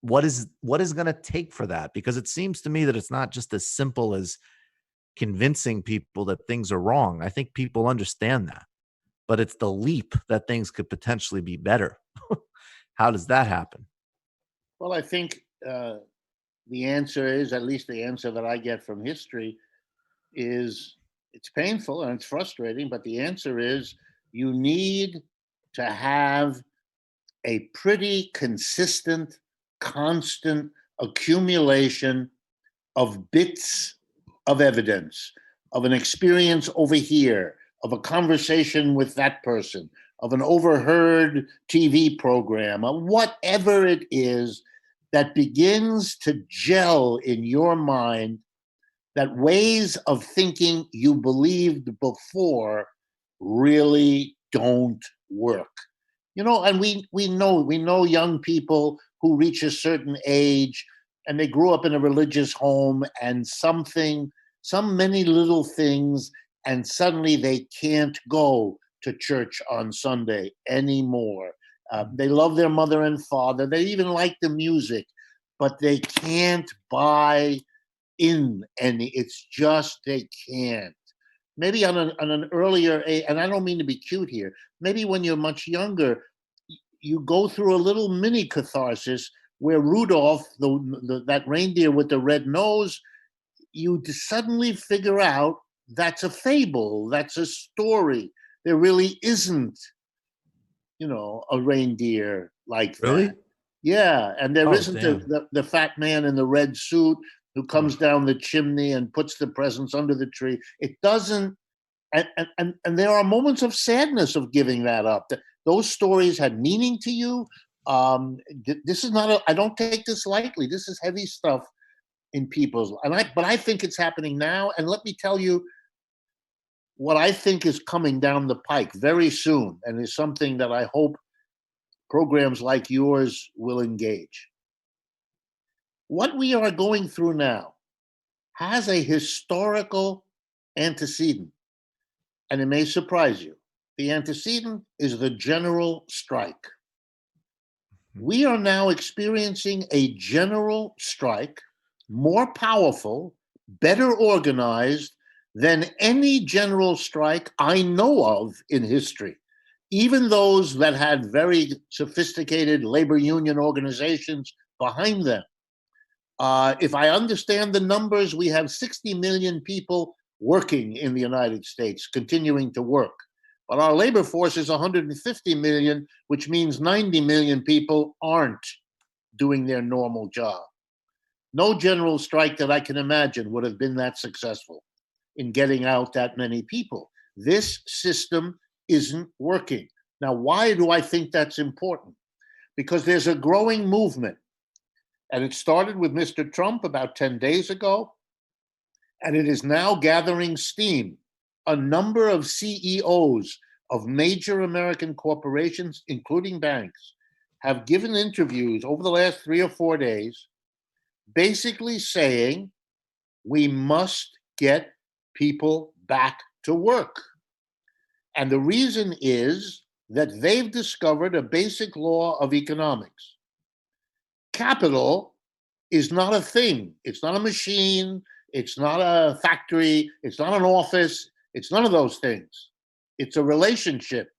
is going to take for that? Because it seems to me that it's not just as simple as convincing people that things are wrong. I think people understand that, but it's the leap that things could potentially be better. How does that happen? Well, I think the answer is, at least the answer that I get from history, is it's painful and it's frustrating, but the answer is you need to have a pretty consistent, constant accumulation of bits of evidence, of an experience over here, of a conversation with that person, of an overheard TV program, of whatever it is that begins to gel in your mind, that ways of thinking you believed before really don't work. And we know young people who reach a certain age and they grew up in a religious home and many little things, and suddenly they can't go to church on Sunday anymore. They love their mother and father. They even like the music, but they can't buy in any. It's just they can't. Maybe on an earlier age, and I don't mean to be cute here, maybe when you're much younger, you go through a little mini catharsis where Rudolph, that reindeer with the red nose, you suddenly figure out that's a fable, that's a story. There really isn't, a reindeer like Really? that. Yeah, and there isn't damn. the fat man in the red suit who comes down the chimney and puts the presents under the tree. It doesn't, and there are moments of sadness of giving that up. Those stories had meaning to you. This is not I don't take this lightly. This is heavy stuff in people's, but I think it's happening now. And let me tell you what I think is coming down the pike very soon, and is something that I hope programs like yours will engage. What we are going through now has a historical antecedent, and it may surprise you. The antecedent is the general strike. We are now experiencing a general strike, more powerful, better organized than any general strike I know of in history. Even those that had very sophisticated labor union organizations behind them. If I understand the numbers, we have 60 million people working in the United States, continuing to work. But our labor force is 150 million, which means 90 million people aren't doing their normal job. No general strike that I can imagine would have been that successful in getting out that many people. This system isn't working. Now, why do I think that's important? Because there's a growing movement, and it started with Mr. Trump about 10 days ago, and it is now gathering steam. A number of CEOs of major American corporations, including banks, have given interviews over the last 3 or 4 days, basically saying we must get people back to work. And the reason is that they've discovered a basic law of economics. Capital is not a thing. It's not a machine. It's not a factory. It's not an office. It's none of those things. It's a relationship.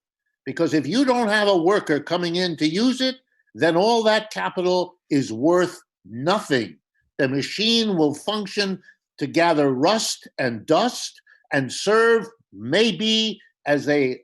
Because if you don't have a worker coming in to use it, then all that capital is worth nothing. The machine will function to gather rust and dust and serve maybe as a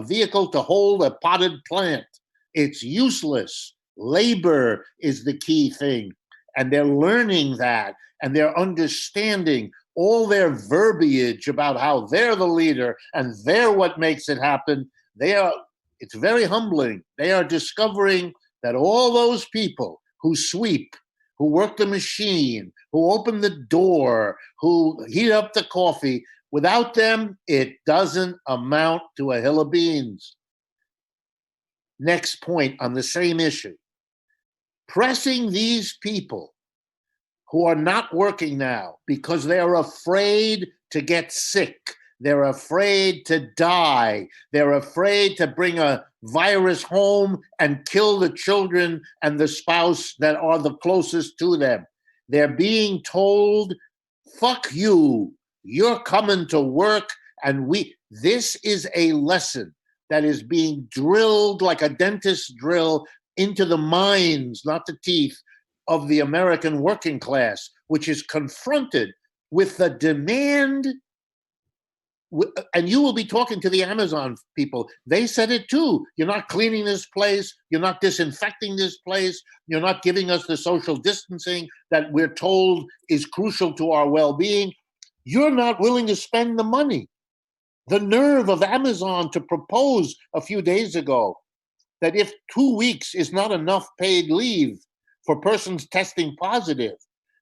vehicle to hold a potted plant. It's useless. Labor is the key thing. And they're learning that, and they're understanding all their verbiage about how they're the leader and they're what makes it happen. It's very humbling. They are discovering that all those people who sweep, who work the machine, who open the door, who heat up the coffee, without them, it doesn't amount to a hill of beans. Next point on the same issue. Pressing these people who are not working now because they're afraid to get sick, they're afraid to die, they're afraid to bring a virus home and kill the children and the spouse that are the closest to them. They're being told, fuck you, you're coming to work, and this is a lesson that is being drilled like a dentist drill into the minds, not the teeth, of the American working class, which is confronted with the demand. And you will be talking to the Amazon people. They said it too. You're not cleaning this place. You're not disinfecting this place. You're not giving us the social distancing that we're told is crucial to our well-being. You're not willing to spend the money. The nerve of Amazon to propose a few days ago that if 2 weeks is not enough paid leave for persons testing positive,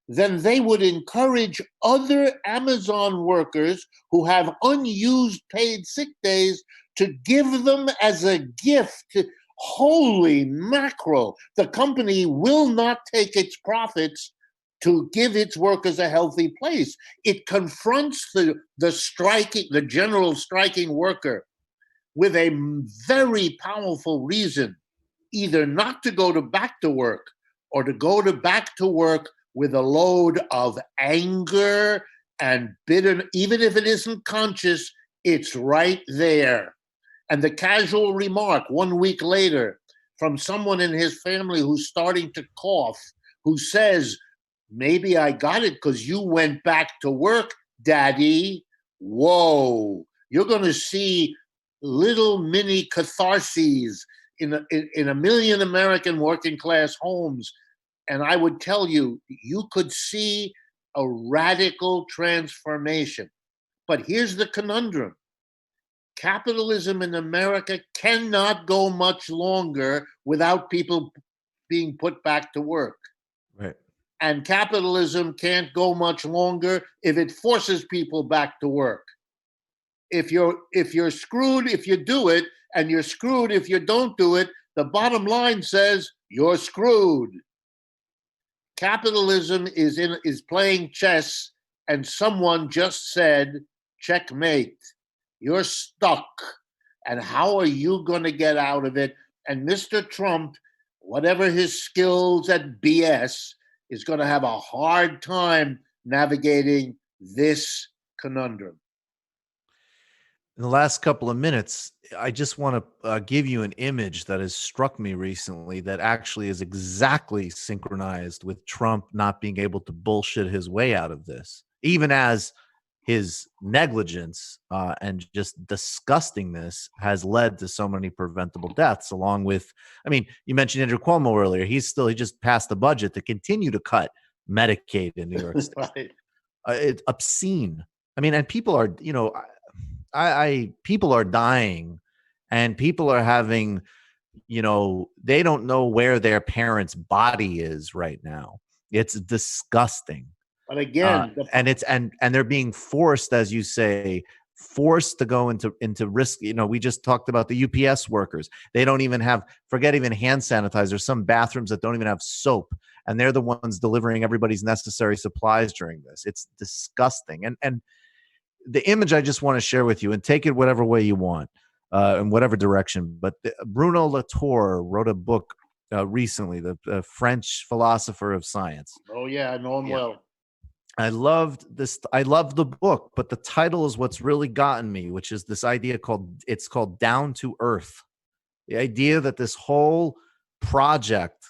then they would encourage other Amazon workers who have unused paid sick days to give them as a gift. Holy mackerel. The company will not take its profits to give its workers a healthy place. It confronts the general striking worker with a very powerful reason, either not to go back to work or to go back to work with a load of anger and bitterness. Even if it isn't conscious, it's right there. And the casual remark 1 week later from someone in his family who's starting to cough, who says, maybe I got it because you went back to work, Daddy. Whoa, you're going to see little mini catharses in a million American working class homes. And I would tell you, you could see a radical transformation. But here's the conundrum. Capitalism in America cannot go much longer without people being put back to work. Right. And capitalism can't go much longer if it forces people back to work. If you're screwed if you do it, and you're screwed if you don't do it, the bottom line says you're screwed. Capitalism is playing chess, and someone just said, checkmate. You're stuck. And how are you going to get out of it? And Mr. Trump, whatever his skills at BS, is going to have a hard time navigating this conundrum. In the last couple of minutes, I just want to give you an image that has struck me recently that actually is exactly synchronized with Trump not being able to bullshit his way out of this, even as his negligence and just disgustingness has led to so many preventable deaths, along with, I mean, you mentioned Andrew Cuomo earlier. He just passed the budget to continue to cut Medicaid in New York State. Right. It's obscene. I mean, and people are, people are dying, and people are having, they don't know where their parents' body is right now. It's disgusting. But again, and they're being forced, as you say, to go into risk. We just talked about the UPS workers. They don't even have, forget even hand sanitizer, some bathrooms that don't even have soap, and they're the ones delivering everybody's necessary supplies during this. It's disgusting. And the image I just want to share with you, and take it whatever way you want, in whatever direction. But Bruno Latour wrote a book recently, the French philosopher of science. Oh yeah, I know him well. I loved this. I love the book, but the title is what's really gotten me, which is this idea called Down to Earth. The idea that this whole project,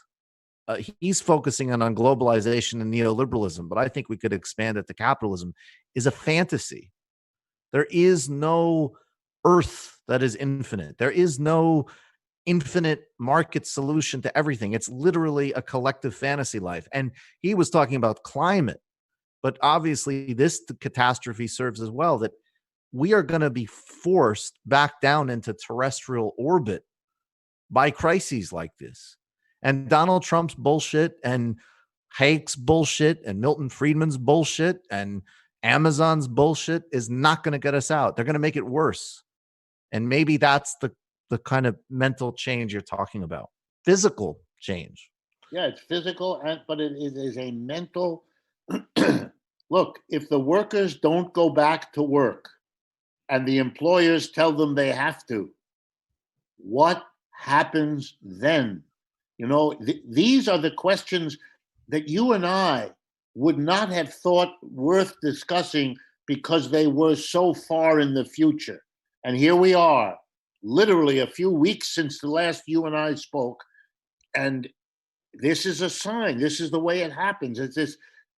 he's focusing on globalization and neoliberalism, but I think we could expand it to capitalism, is a fantasy. There is no Earth that is infinite. There is no infinite market solution to everything. It's literally a collective fantasy life. And he was talking about climate. But obviously, this catastrophe serves as well, that we are going to be forced back down into terrestrial orbit by crises like this. And Donald Trump's bullshit, and Hake's bullshit, and Milton Friedman's bullshit, and Amazon's bullshit is not going to get us out. They're going to make it worse. And maybe that's the kind of mental change you're talking about. Physical change. Yeah, it's physical, but it is a mental. Look, if the workers don't go back to work and the employers tell them they have to, what happens then? These are the questions that you and I would not have thought worth discussing because they were so far in the future. And here we are, literally a few weeks since the last you and I spoke. And this is a sign. This is the way it happens. It's this.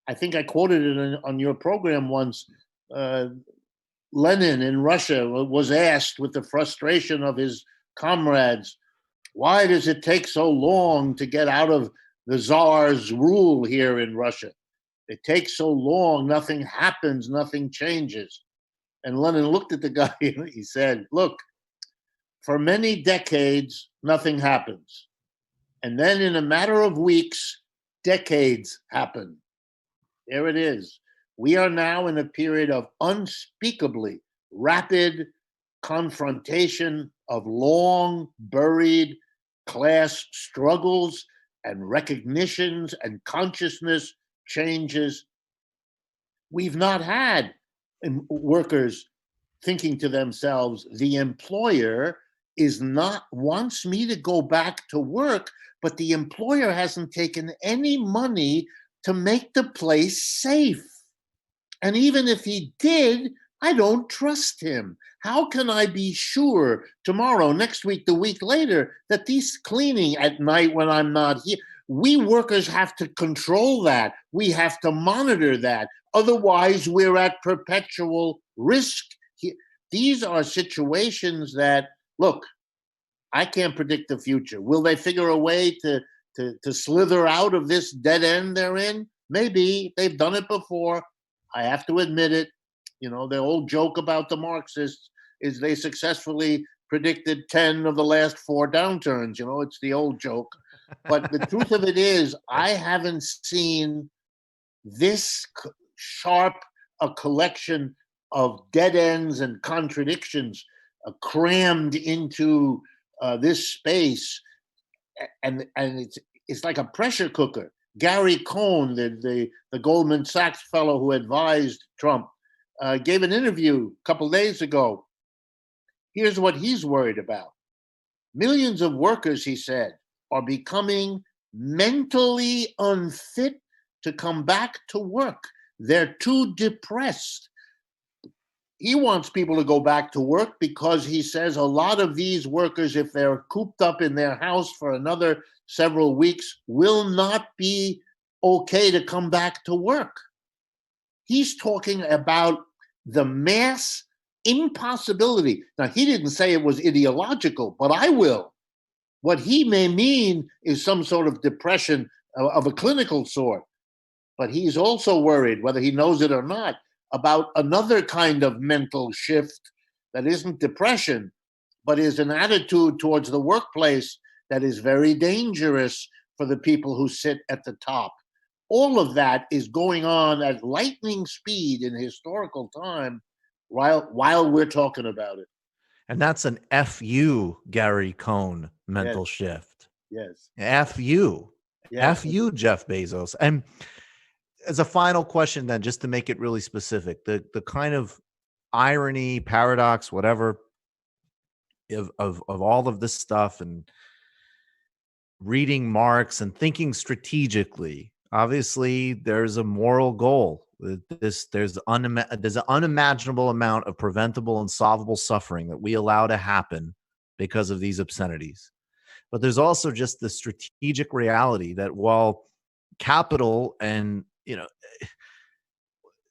I think I quoted it on your program once. Lenin in Russia was asked, with the frustration of his comrades, why does it take so long to get out of the Tsar's rule here in Russia? It takes so long, nothing happens, nothing changes. And Lenin looked at the guy and he said, look, for many decades, nothing happens. And then in a matter of weeks, decades happen. There it is. We are now in a period of unspeakably rapid confrontation of long buried class struggles and recognitions and consciousness changes. We've not had workers thinking to themselves, the employer wants me to go back to work, but the employer hasn't taken any money to make the place safe. And even if he did, I don't trust him. How can I be sure tomorrow, next week, the week later, that these cleaning at night when I'm not here, we workers have to control that. We have to monitor that. Otherwise, we're at perpetual risk. These are situations that, look, I can't predict the future. Will they figure a way to slither out of this dead end they're in? Maybe. They've done it before. I have to admit it. You know, the old joke about the Marxists is they successfully predicted 10 of the last 4 downturns. You know, it's the old joke. But the truth of it is, I haven't seen this sharp a collection of dead ends and contradictions crammed into this space. And it's like a pressure cooker. Gary Cohn, the Goldman Sachs fellow who advised Trump, gave an interview a couple days ago. Here's what he's worried about. Millions of workers, he said, are becoming mentally unfit to come back to work. They're too depressed. He wants people to go back to work because he says a lot of these workers, if they're cooped up in their house for another several weeks, will not be okay to come back to work. He's talking about the mass impossibility. Now, he didn't say it was ideological, but I will. What he may mean is some sort of depression of a clinical sort. But he's also worried, whether he knows it or not, about another kind of mental shift that isn't depression, but is an attitude towards the workplace that is very dangerous for the people who sit at the top. All of that is going on at lightning speed in historical time while we're talking about it. And that's an F-U, Gary Cohn mental shift. Yes. F-U. Yes. F-U, Jeff Bezos. And as a final question then, just to make it really specific, the kind of irony, paradox, whatever, of all of this stuff and reading Marx and thinking strategically, obviously there's a moral goal. There's an unimaginable amount of preventable and solvable suffering that we allow to happen because of these obscenities. But there's also just the strategic reality that while capital and,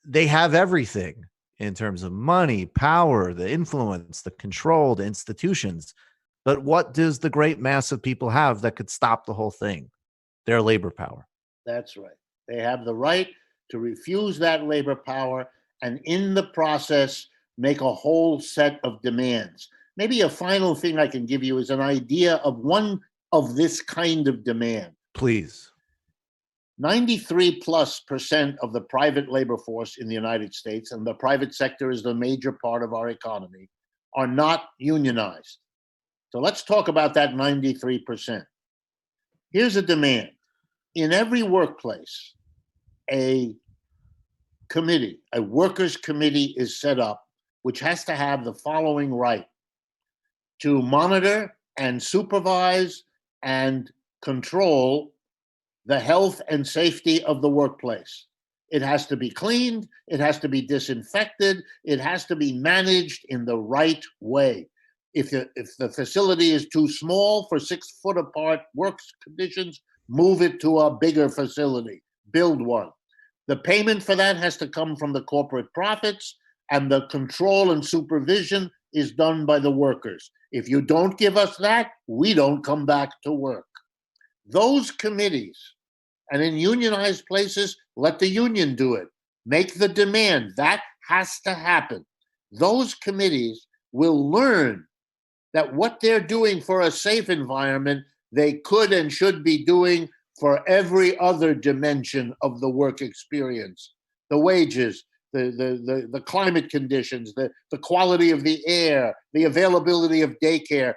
they have everything in terms of money, power, the influence, the control, the institutions. But what does the great mass of people have that could stop the whole thing? Their labor power. That's right. They have the right to refuse that labor power and in the process make a whole set of demands. Maybe a final thing I can give you is an idea of one of this kind of demand. Please. 93+% of the private labor force in the United States, and the private sector is the major part of our economy, are not unionized. So let's talk about that 93%. Here's a demand. In every workplace, a workers' committee is set up, which has to have the following right: to monitor and supervise and control the health and safety of the workplace. It has to be cleaned, it has to be disinfected, it has to be managed in the right way. If the facility is too small for 6 foot apart work conditions, move it to a bigger facility, build one. The payment for that has to come from the corporate profits, and the control and supervision is done by the workers. If you don't give us that, we don't come back to work. Those committees, and in unionized places, let the union do it. Make the demand. That has to happen. Those committees will learn that what they're doing for a safe environment, they could and should be doing for every other dimension of the work experience: the wages, the climate conditions, the quality of the air, the availability of daycare.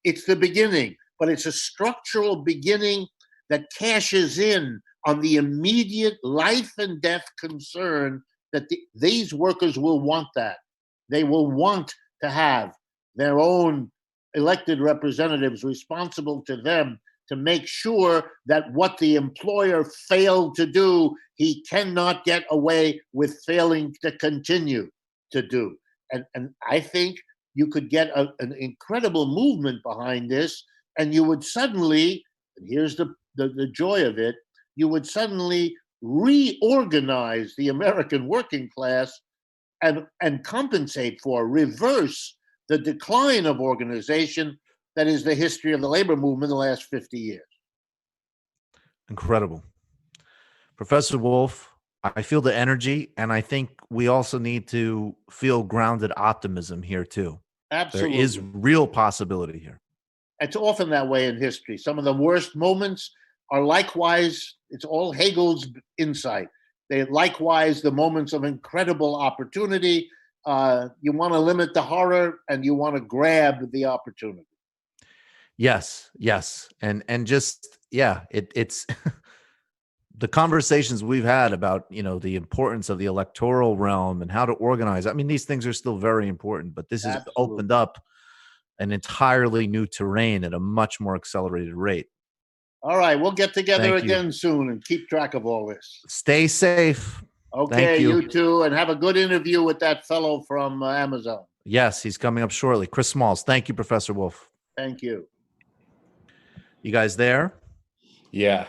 It's the beginning, but it's a structural beginning that cashes in on the immediate life and death concern that these workers will want that. They will want to have their own elected representatives responsible to them to make sure that what the employer failed to do, he cannot get away with failing to continue to do. And I think you could get an incredible movement behind this, and you would suddenly, and here's the joy of it, you would suddenly reorganize the American working class and compensate for, reverse the decline of organization that is the history of the labor movement in the last 50 years. Incredible. Professor Wolff, I feel the energy, and I think we also need to feel grounded optimism here too. Absolutely. There is real possibility here. It's often that way in history. Some of the worst moments are likewise, it's all Hegel's insight. They likewise the moments of incredible opportunity. You want to limit the horror and you want to grab the opportunity. Yes. And just, it's the conversations we've had about, the importance of the electoral realm and how to organize. I mean, these things are still very important, but this has opened up an entirely new terrain at a much more accelerated rate. All right, we'll get together again soon and keep track of all this. Stay safe. Okay, you too, and have a good interview with that fellow from Amazon. Yes, he's coming up shortly. Chris Smalls. Thank you, Professor Wolff. Thank you. You guys there? Yeah.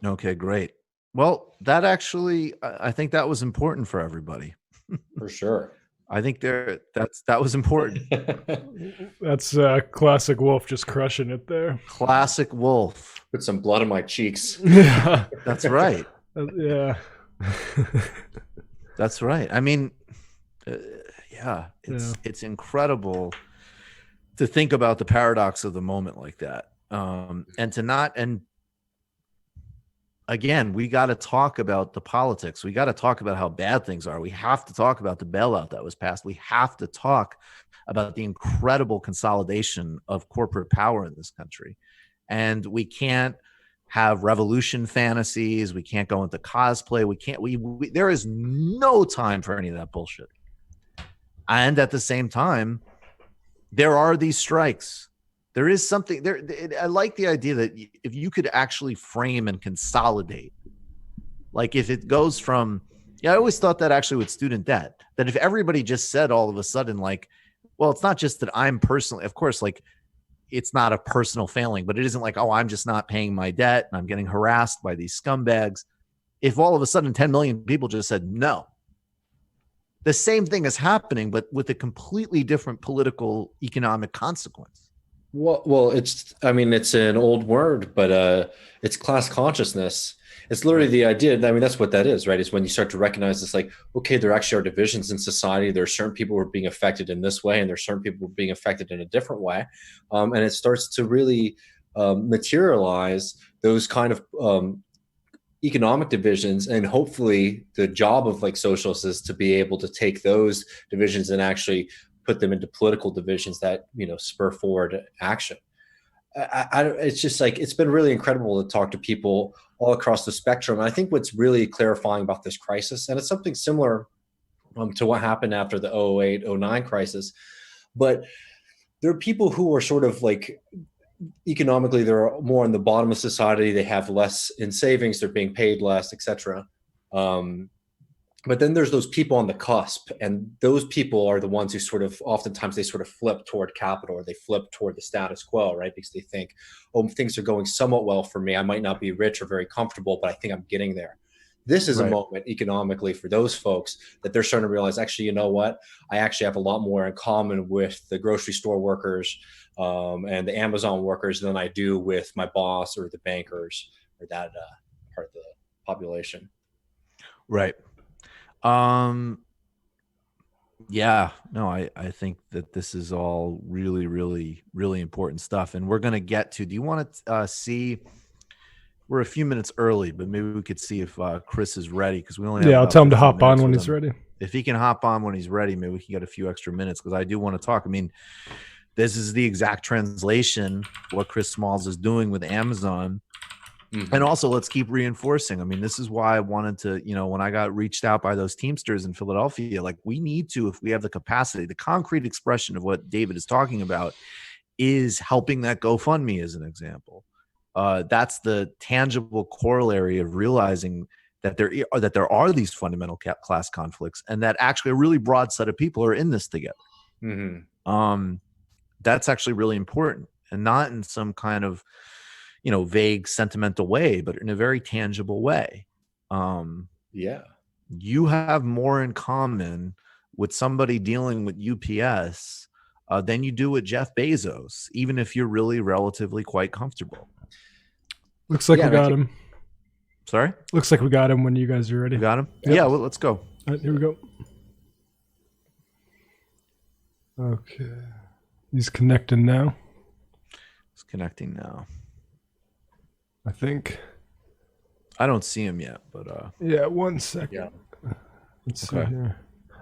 Okay, great. Well, that actually, I think that was important for everybody. For sure. I think that was important. That's classic Wolff, just crushing it there. Classic Wolff. Put some blood on my cheeks. Yeah, that's right. Yeah. That's right. I mean, it's incredible to think about the paradox of the moment like that, and to not. And again, we got to talk about the politics. We got to talk about how bad things are. We have to talk about the bailout that was passed. We have to talk about the incredible consolidation of corporate power in this country, and we can't have revolution fantasies. We can't go into cosplay. We can't, there is no time for any of that bullshit. And at the same time, there are these strikes. There is something there. I like the idea that if you could actually frame and consolidate, like if it goes from, I always thought that actually with student debt, that if everybody just said all of a sudden, like, well, it's not just that I'm personally, of course, like, it's not a personal failing, but it isn't like, oh, I'm just not paying my debt and I'm getting harassed by these scumbags. If all of a sudden 10 million people just said no, the same thing is happening, but with a completely different political economic consequence. Well, it's an old word, but it's class consciousness. It's literally the idea. I mean, that's what that is, right? Is when you start to recognize it's like, okay, there actually are divisions in society. There are certain people who are being affected in this way, and there are certain people who are being affected in a different way. And it starts to really materialize those kind of economic divisions. And hopefully the job of like socialists is to be able to take those divisions and actually put them into political divisions that, spur forward action. It's just like, it's been really incredible to talk to people all across the spectrum. And I think what's really clarifying about this crisis, and it's something similar to what happened after the 2008-09 crisis, but there are people who are sort of like, economically, they're more on the bottom of society. They have less in savings. They're being paid less, etc. But then there's those people on the cusp, and those people are the ones who oftentimes they flip toward capital, or they flip toward the status quo, right? Because they think, oh, things are going somewhat well for me. I might not be rich or very comfortable, but I think I'm getting there. This is a moment economically for those folks that they're starting to realize, actually, you know what? I actually have a lot more in common with the grocery store workers and the Amazon workers than I do with my boss or the bankers or that part of the population. Right. I think that this is all really, really, really important stuff. And we're going to get to, do you want to see, we're a few minutes early, but maybe we could see if Chris is ready, because we only have I'll tell him to hop on when he's ready. if he can hop on when he's ready, maybe we can get a few extra minutes, because I do want to talk. I mean, this is the exact translation what Chris Smalls is doing with Amazon. And also, let's keep reinforcing. I mean, this is why I wanted to, when I got reached out by those Teamsters in Philadelphia, like, we need to, if we have the capacity, the concrete expression of what David is talking about is helping that GoFundMe as an example. That's the tangible corollary of realizing that there are these fundamental class conflicts, and that actually a really broad set of people are in this together. That's actually really important, and not in some kind of vague sentimental way, but in a very tangible way. You have more in common with somebody dealing with UPS than you do with Jeff Bezos, even if you're really relatively quite comfortable. Looks like we got him. Sorry? Looks like we got him when you guys are ready. We got him? Yep. Yeah, well, let's go. All right, here we go. Okay. He's connecting now. He's connecting now. I think. I don't see him yet, but yeah, 1 second. Yeah. Let's see here.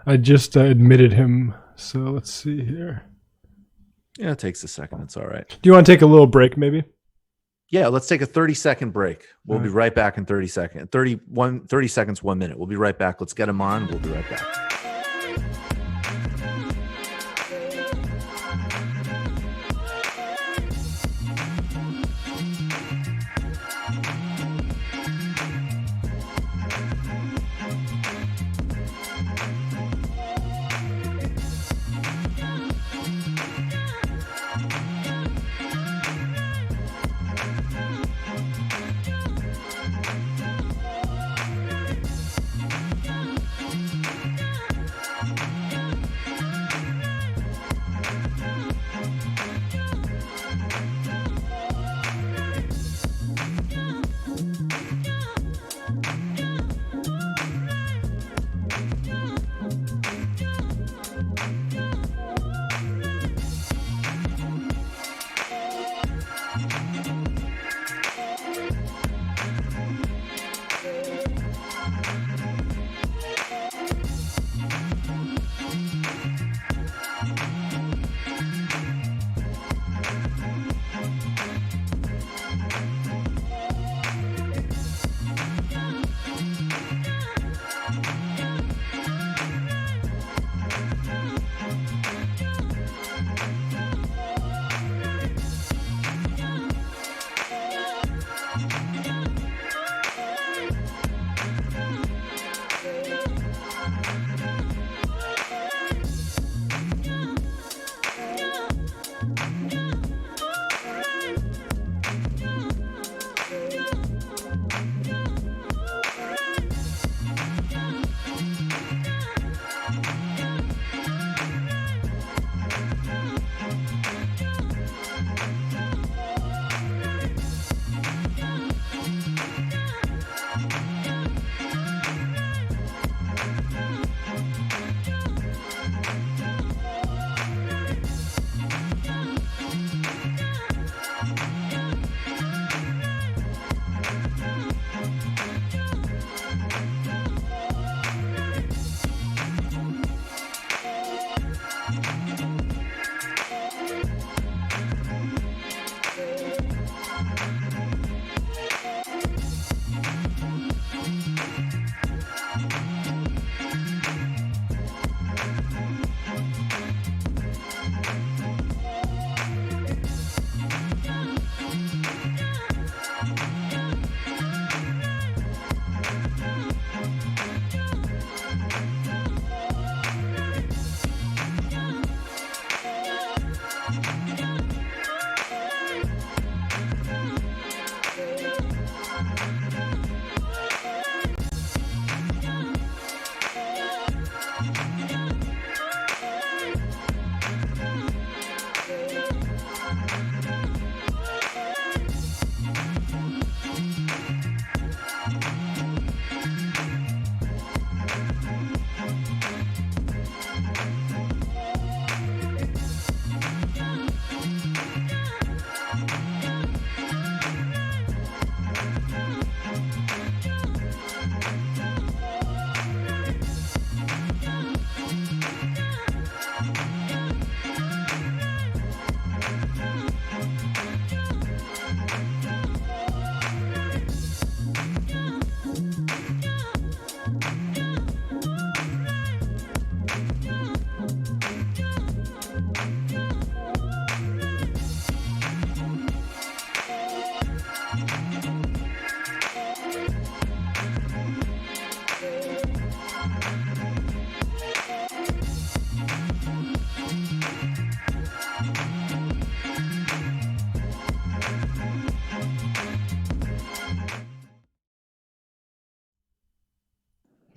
I just admitted him, so let's see here. Yeah, it takes a second. It's all right. Do you want to take a little break, maybe? Yeah, let's take a 30-second break. We'll be right back in 30 seconds. 30 seconds, 1 minute. We'll be right back. Let's get him on. We'll be right back.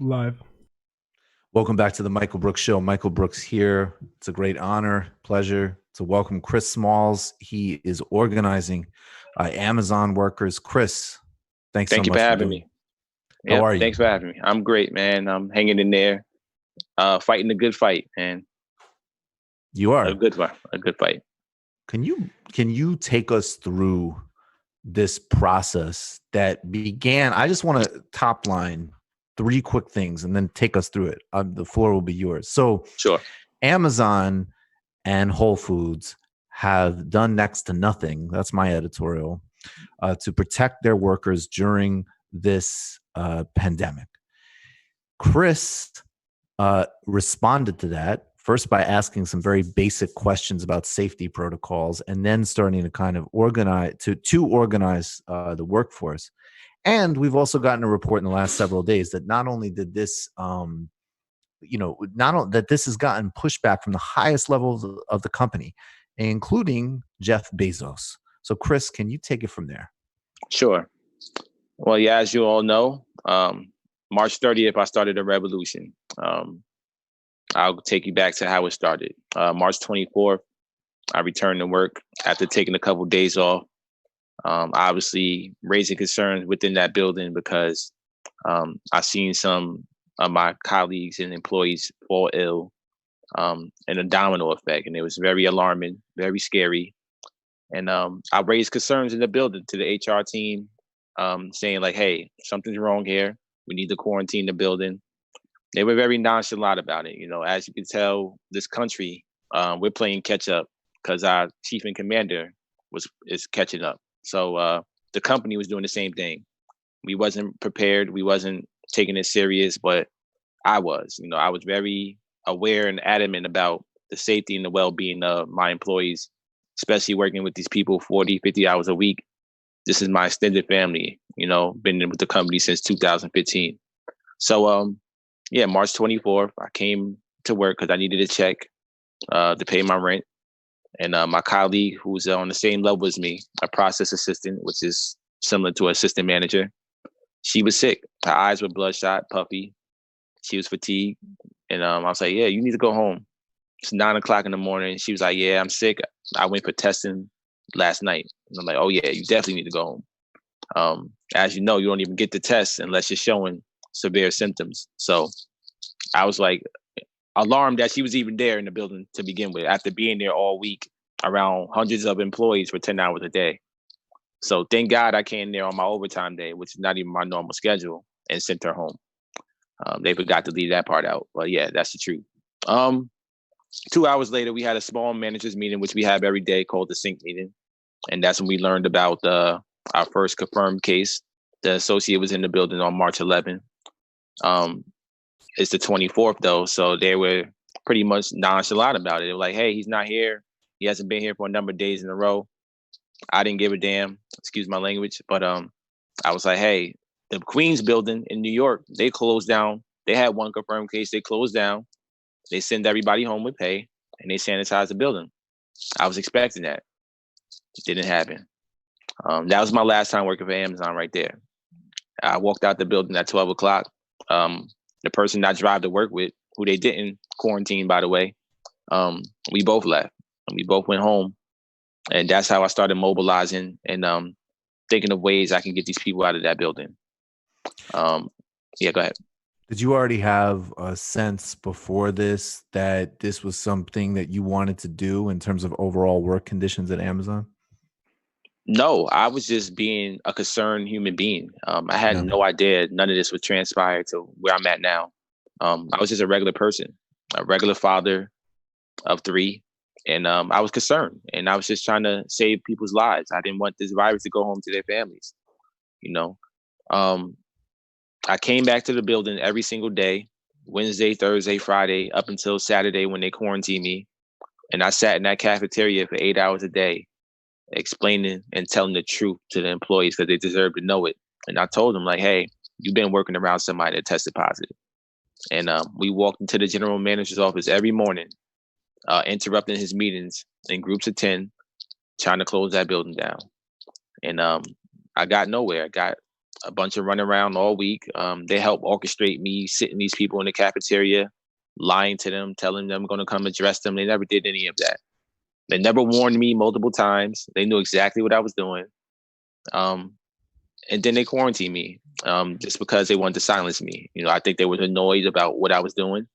Live. Welcome back to the Michael Brooks Show. Michael Brooks here. It's a great honor, pleasure to welcome Chris Smalls. He is organizing Amazon workers. Chris, thank you for having me. How are you? Thanks for having me. I'm great, man. I'm hanging in there, fighting a good fight, man. You are a good fight. Can you take us through this process that began? I just want to top line 3 quick things and then take us through it. The floor will be yours. So, sure. Amazon and Whole Foods have done next to nothing. That's my editorial to protect their workers during this pandemic. Chris responded to that first by asking some very basic questions about safety protocols, and then starting to kind of organize the workforce. And we've also gotten a report in the last several days that not only did this, that this has gotten pushback from the highest levels of the company, including Jeff Bezos. So, Chris, can you take it from there? Sure. Well, yeah, as you all know, March 30th, I started a revolution. I'll take you back to how it started. March 24th, I returned to work after taking a couple of days off. Obviously, raising concerns within that building because I've seen some of my colleagues and employees fall ill, and a domino effect. And it was very alarming, very scary. And I raised concerns in the building to the HR team, saying like, hey, something's wrong here. We need to quarantine the building. They were very nonchalant about it. As you can tell, this country, we're playing catch up because our chief and commander is catching up. So the company was doing the same thing. We wasn't prepared. We wasn't taking it serious, but I was. I was very aware and adamant about the safety and the well-being of my employees, especially working with these people 40, 50 hours a week. This is my extended family, been with the company since 2015. So, March 24th, I came to work because I needed a check to pay my rent. And my colleague, who's on the same level as me, a process assistant, which is similar to an assistant manager, she was sick. Her eyes were bloodshot, puffy. She was fatigued. And I was like, yeah, you need to go home. It's 9:00 in the morning. She was like, yeah, I'm sick. I went for testing last night. And I'm like, oh, yeah, you definitely need to go home. As you know, you don't even get the test unless you're showing severe symptoms. So I was like alarmed that she was even there in the building to begin with, after being there all week around hundreds of employees for 10 hours a day. So thank God I came there on my overtime day, which is not even my normal schedule, and sent her home. They forgot to leave that part out. But yeah, that's the truth. 2 hours later, we had a small managers meeting, which we have every day, called the sync meeting. And that's when we learned about our first confirmed case. The associate was in the building on March 11th. It's the 24th though. So they were pretty much nonchalant about it. They were like, hey, he's not here. He hasn't been here for a number of days in a row. I didn't give a damn, excuse my language. But I was like, hey, the Queens building in New York, they closed down. They had one confirmed case. They closed down. They send everybody home with pay, and they sanitize the building. I was expecting that. It didn't happen. That was my last time working for Amazon right there. I walked out the building at 12 o'clock. The person I drive to work with, who they didn't quarantine, by the way, we both left. And we both went home. And that's how I started mobilizing and thinking of ways I can get these people out of that building. Yeah, go ahead. Did you already have a sense before this that this was something that you wanted to do in terms of overall work conditions at Amazon? No, I was just being a concerned human being. I had no idea none of this would transpire to where I'm at now. I was just a regular person, a regular father of 3. And I was concerned, and I was just trying to save people's lives. I didn't want this virus to go home to their families. I came back to the building every single day, Wednesday, Thursday, Friday, up until Saturday when they quarantined me. And I sat in that cafeteria for 8 hours a day, explaining and telling the truth to the employees because they deserve to know it. And I told them, like, hey, you've been working around somebody that tested positive. And we walked into the general manager's office every morning, interrupting his meetings in groups of 10, trying to close that building down. And I got nowhere. I got a bunch of running around all week. They helped orchestrate me sitting these people in the cafeteria, lying to them, telling them I'm going to come address them. They never did any of that. They never warned me multiple times. They knew exactly what I was doing. And then they quarantined me just because they wanted to silence me. I think they were annoyed about what I was doing.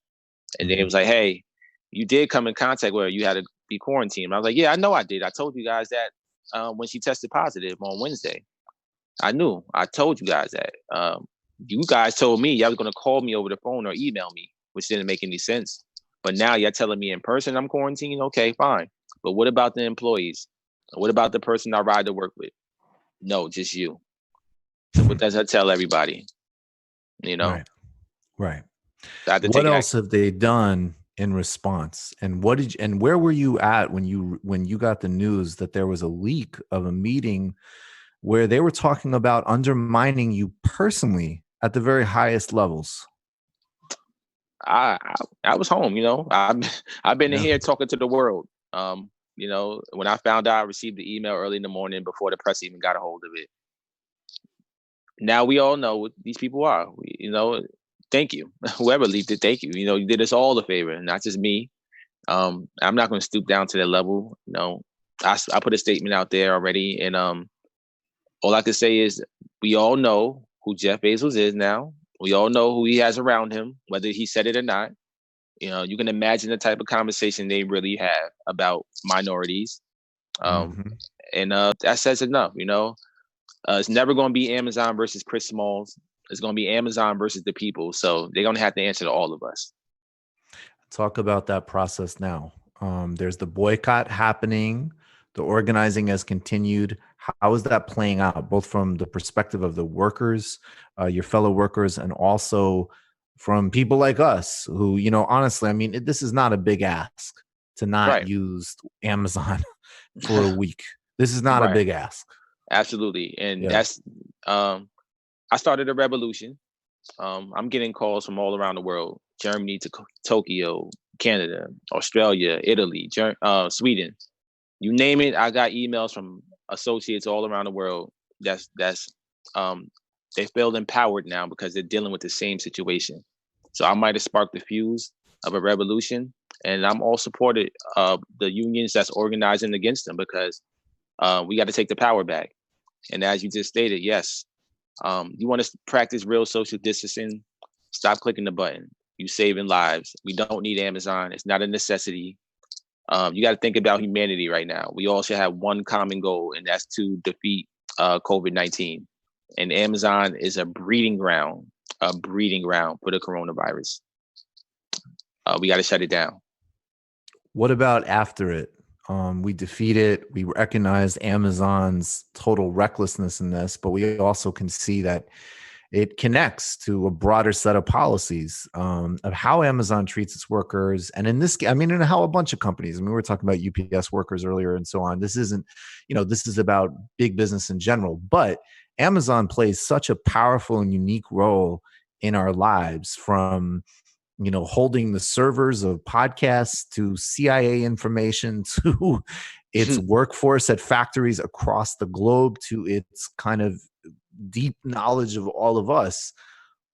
And then it was like, hey, you did come in contact with her. You had to be quarantined. I was like, yeah, I know I did. I told you guys that when she tested positive on Wednesday. I knew. I told you guys that. You guys told me y'all was going to call me over the phone or email me, which didn't make any sense. But now you're telling me in person I'm quarantined? Okay, fine. But what about the employees? What about the person I ride to work with? No, just you. So what does that tell everybody? Right. What else have they done in response? And where were you at when you got the news that there was a leak of a meeting where they were talking about undermining you personally at the very highest levels? I was home, I've been in here talking to the world. When I found out, I received the email early in the morning before the press even got a hold of it. Now we all know what these people are. Thank you. Whoever leaked it, thank you. You did us all a favor, not just me. I'm not going to stoop down to that level. I put a statement out there already, and all I can say is we all know who Jeff Bezos is now. We all know who he has around him, whether he said it or not. You can imagine the type of conversation they really have about minorities. And that says enough, It's never going to be Amazon versus Chris Smalls. It's going to be Amazon versus the people. So they're going to have to answer to all of us. Talk about that process now. There's the boycott happening. The organizing has continued. How is that playing out, both from the perspective of the workers, your fellow workers, and also from people like us who, honestly, I mean, this is not a big ask to not use Amazon for a week. This is not a big ask. Absolutely. And that's, I started a revolution. I'm getting calls from all around the world, Germany to Tokyo, Canada, Australia, Italy, Sweden. You name it, I got emails from associates all around the world. They feel empowered now because they're dealing with the same situation. So I might have sparked the fuse of a revolution, and I'm all supported of the unions that's organizing against them because we got to take the power back. And as you just stated, yes, you want to practice real social distancing, stop clicking the button. You saving lives. We don't need Amazon. It's not a necessity. You got to think about humanity right now. We all should have one common goal, and that's to defeat COVID-19. And Amazon is a breeding ground for the coronavirus. We got to shut it down. What about after it? We defeat it. We recognize Amazon's total recklessness in this, but we also can see that it connects to a broader set of policies of how Amazon treats its workers. And in this, and how a bunch of companies, we were talking about UPS workers earlier and so on. This isn't, this is about big business in general, but Amazon plays such a powerful and unique role in our lives, from holding the servers of podcasts to CIA information to its workforce at factories across the globe to its kind of deep knowledge of all of us.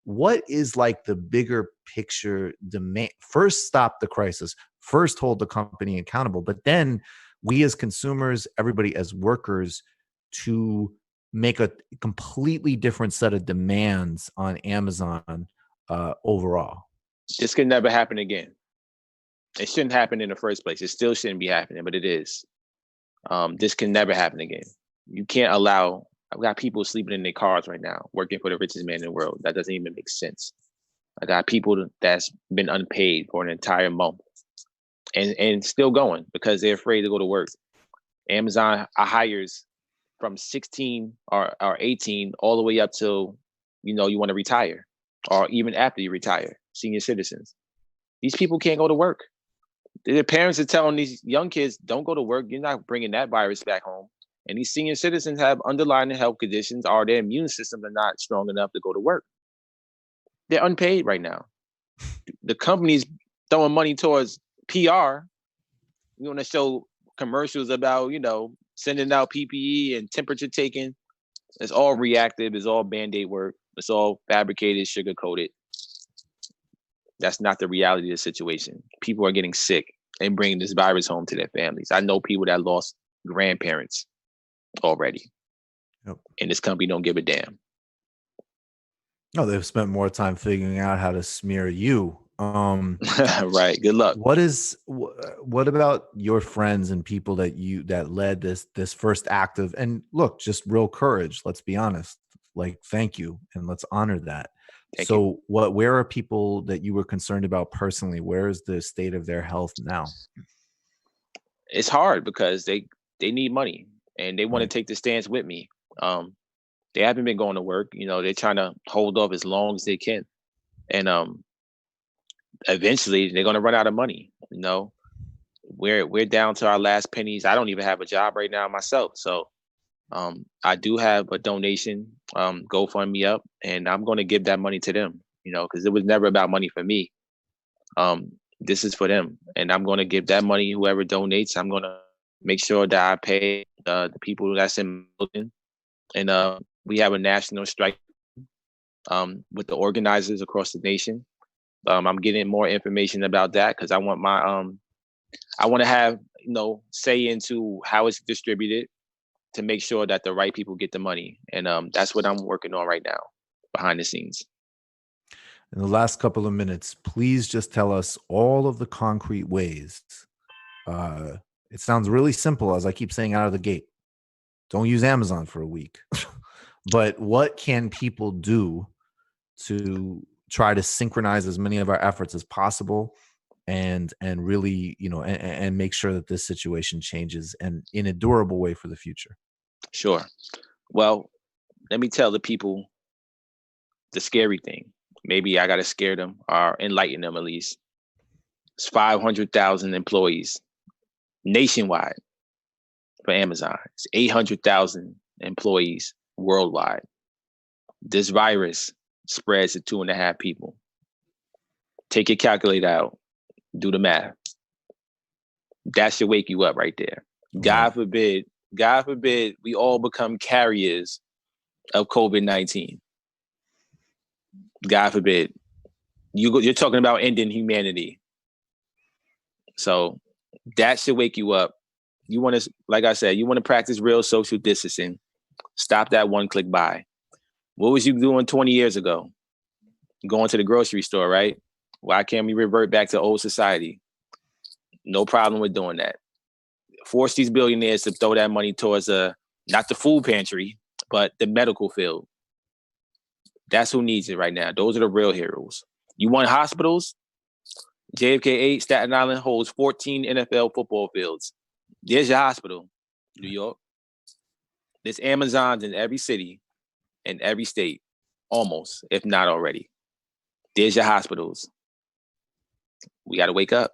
What is like the bigger picture demand? First, stop the crisis. First, hold the company accountable. But then we as consumers, everybody as workers, to make a completely different set of demands on Amazon overall. This could never happen again. It shouldn't happen in the first place. It still shouldn't be happening, but it is. This can never happen again. You can't allow. I've got people sleeping in their cars right now, working for the richest man in the world. That doesn't even make sense. I got people that's been unpaid for an entire month and still going because they're afraid to go to work. Amazon hires from 16 or 18 all the way up till, you want to retire, or even after you retire, senior citizens. These people can't go to work. Their parents are telling these young kids, don't go to work. You're not bringing that virus back home. And these senior citizens have underlying health conditions, or their immune systems are not strong enough to go to work. They're unpaid right now. The company's throwing money towards PR. You want to show commercials about, sending out PPE and temperature taking. It's all reactive. It's all Band-Aid work. It's all fabricated, sugar-coated. That's not the reality of the situation. People are getting sick and bringing this virus home to their families. I know people that lost grandparents already. Yep. And this company don't give a damn. No, they've spent more time figuring out how to smear you. Right. Good luck. What about your friends and people that led this first act of, and look, just real courage. Let's be honest. Like, thank you, and let's honor that. Thank you. Where are people that you were concerned about personally? Where is the state of their health now? It's hard because they need money and they want Right. to take the stance with me. They haven't been going to work. They're trying to hold off as long as they can. And eventually they're going to run out of money. We're down to our last pennies. I don't even have a job right now myself. So I do have a donation, GoFundMe up, and I'm going to give that money to them, because it was never about money for me. This is for them. And I'm going to give that money, whoever donates, I'm going to make sure that I pay the people that's in the building. And we have a national strike with the organizers across the nation. I'm getting more information about that because I want I want to have, say into how it's distributed to make sure that the right people get the money. And that's what I'm working on right now behind the scenes. In the last couple of minutes, please just tell us all of the concrete ways. It sounds really simple, as I keep saying out of the gate. Don't use Amazon for a week. But what can people do to try to synchronize as many of our efforts as possible and really, and make sure that this situation changes and in a durable way for the future? Sure. Well, let me tell the people the scary thing. Maybe I got to scare them or enlighten them at least. It's 500,000 employees nationwide for Amazon. It's 800,000 employees worldwide. This virus spreads to 2.5 people. Take your calculator out. Do the math. That should wake you up right there. God forbid, we all become carriers of COVID-19. God forbid. You're talking about ending humanity. So that should wake you up. You want to, like I said, you want to practice real social distancing. Stop that one-click buy. What was you doing 20 years ago? Going to the grocery store, right? Why can't we revert back to old society? No problem with doing that. Force these billionaires to throw that money towards not the food pantry, but the medical field. That's who needs it right now. Those are the real heroes. You want hospitals? JFK 8, Staten Island holds 14 NFL football fields. There's your hospital, New York. There's Amazons in every city and every state, almost, if not already. There's your hospitals. We got to wake up.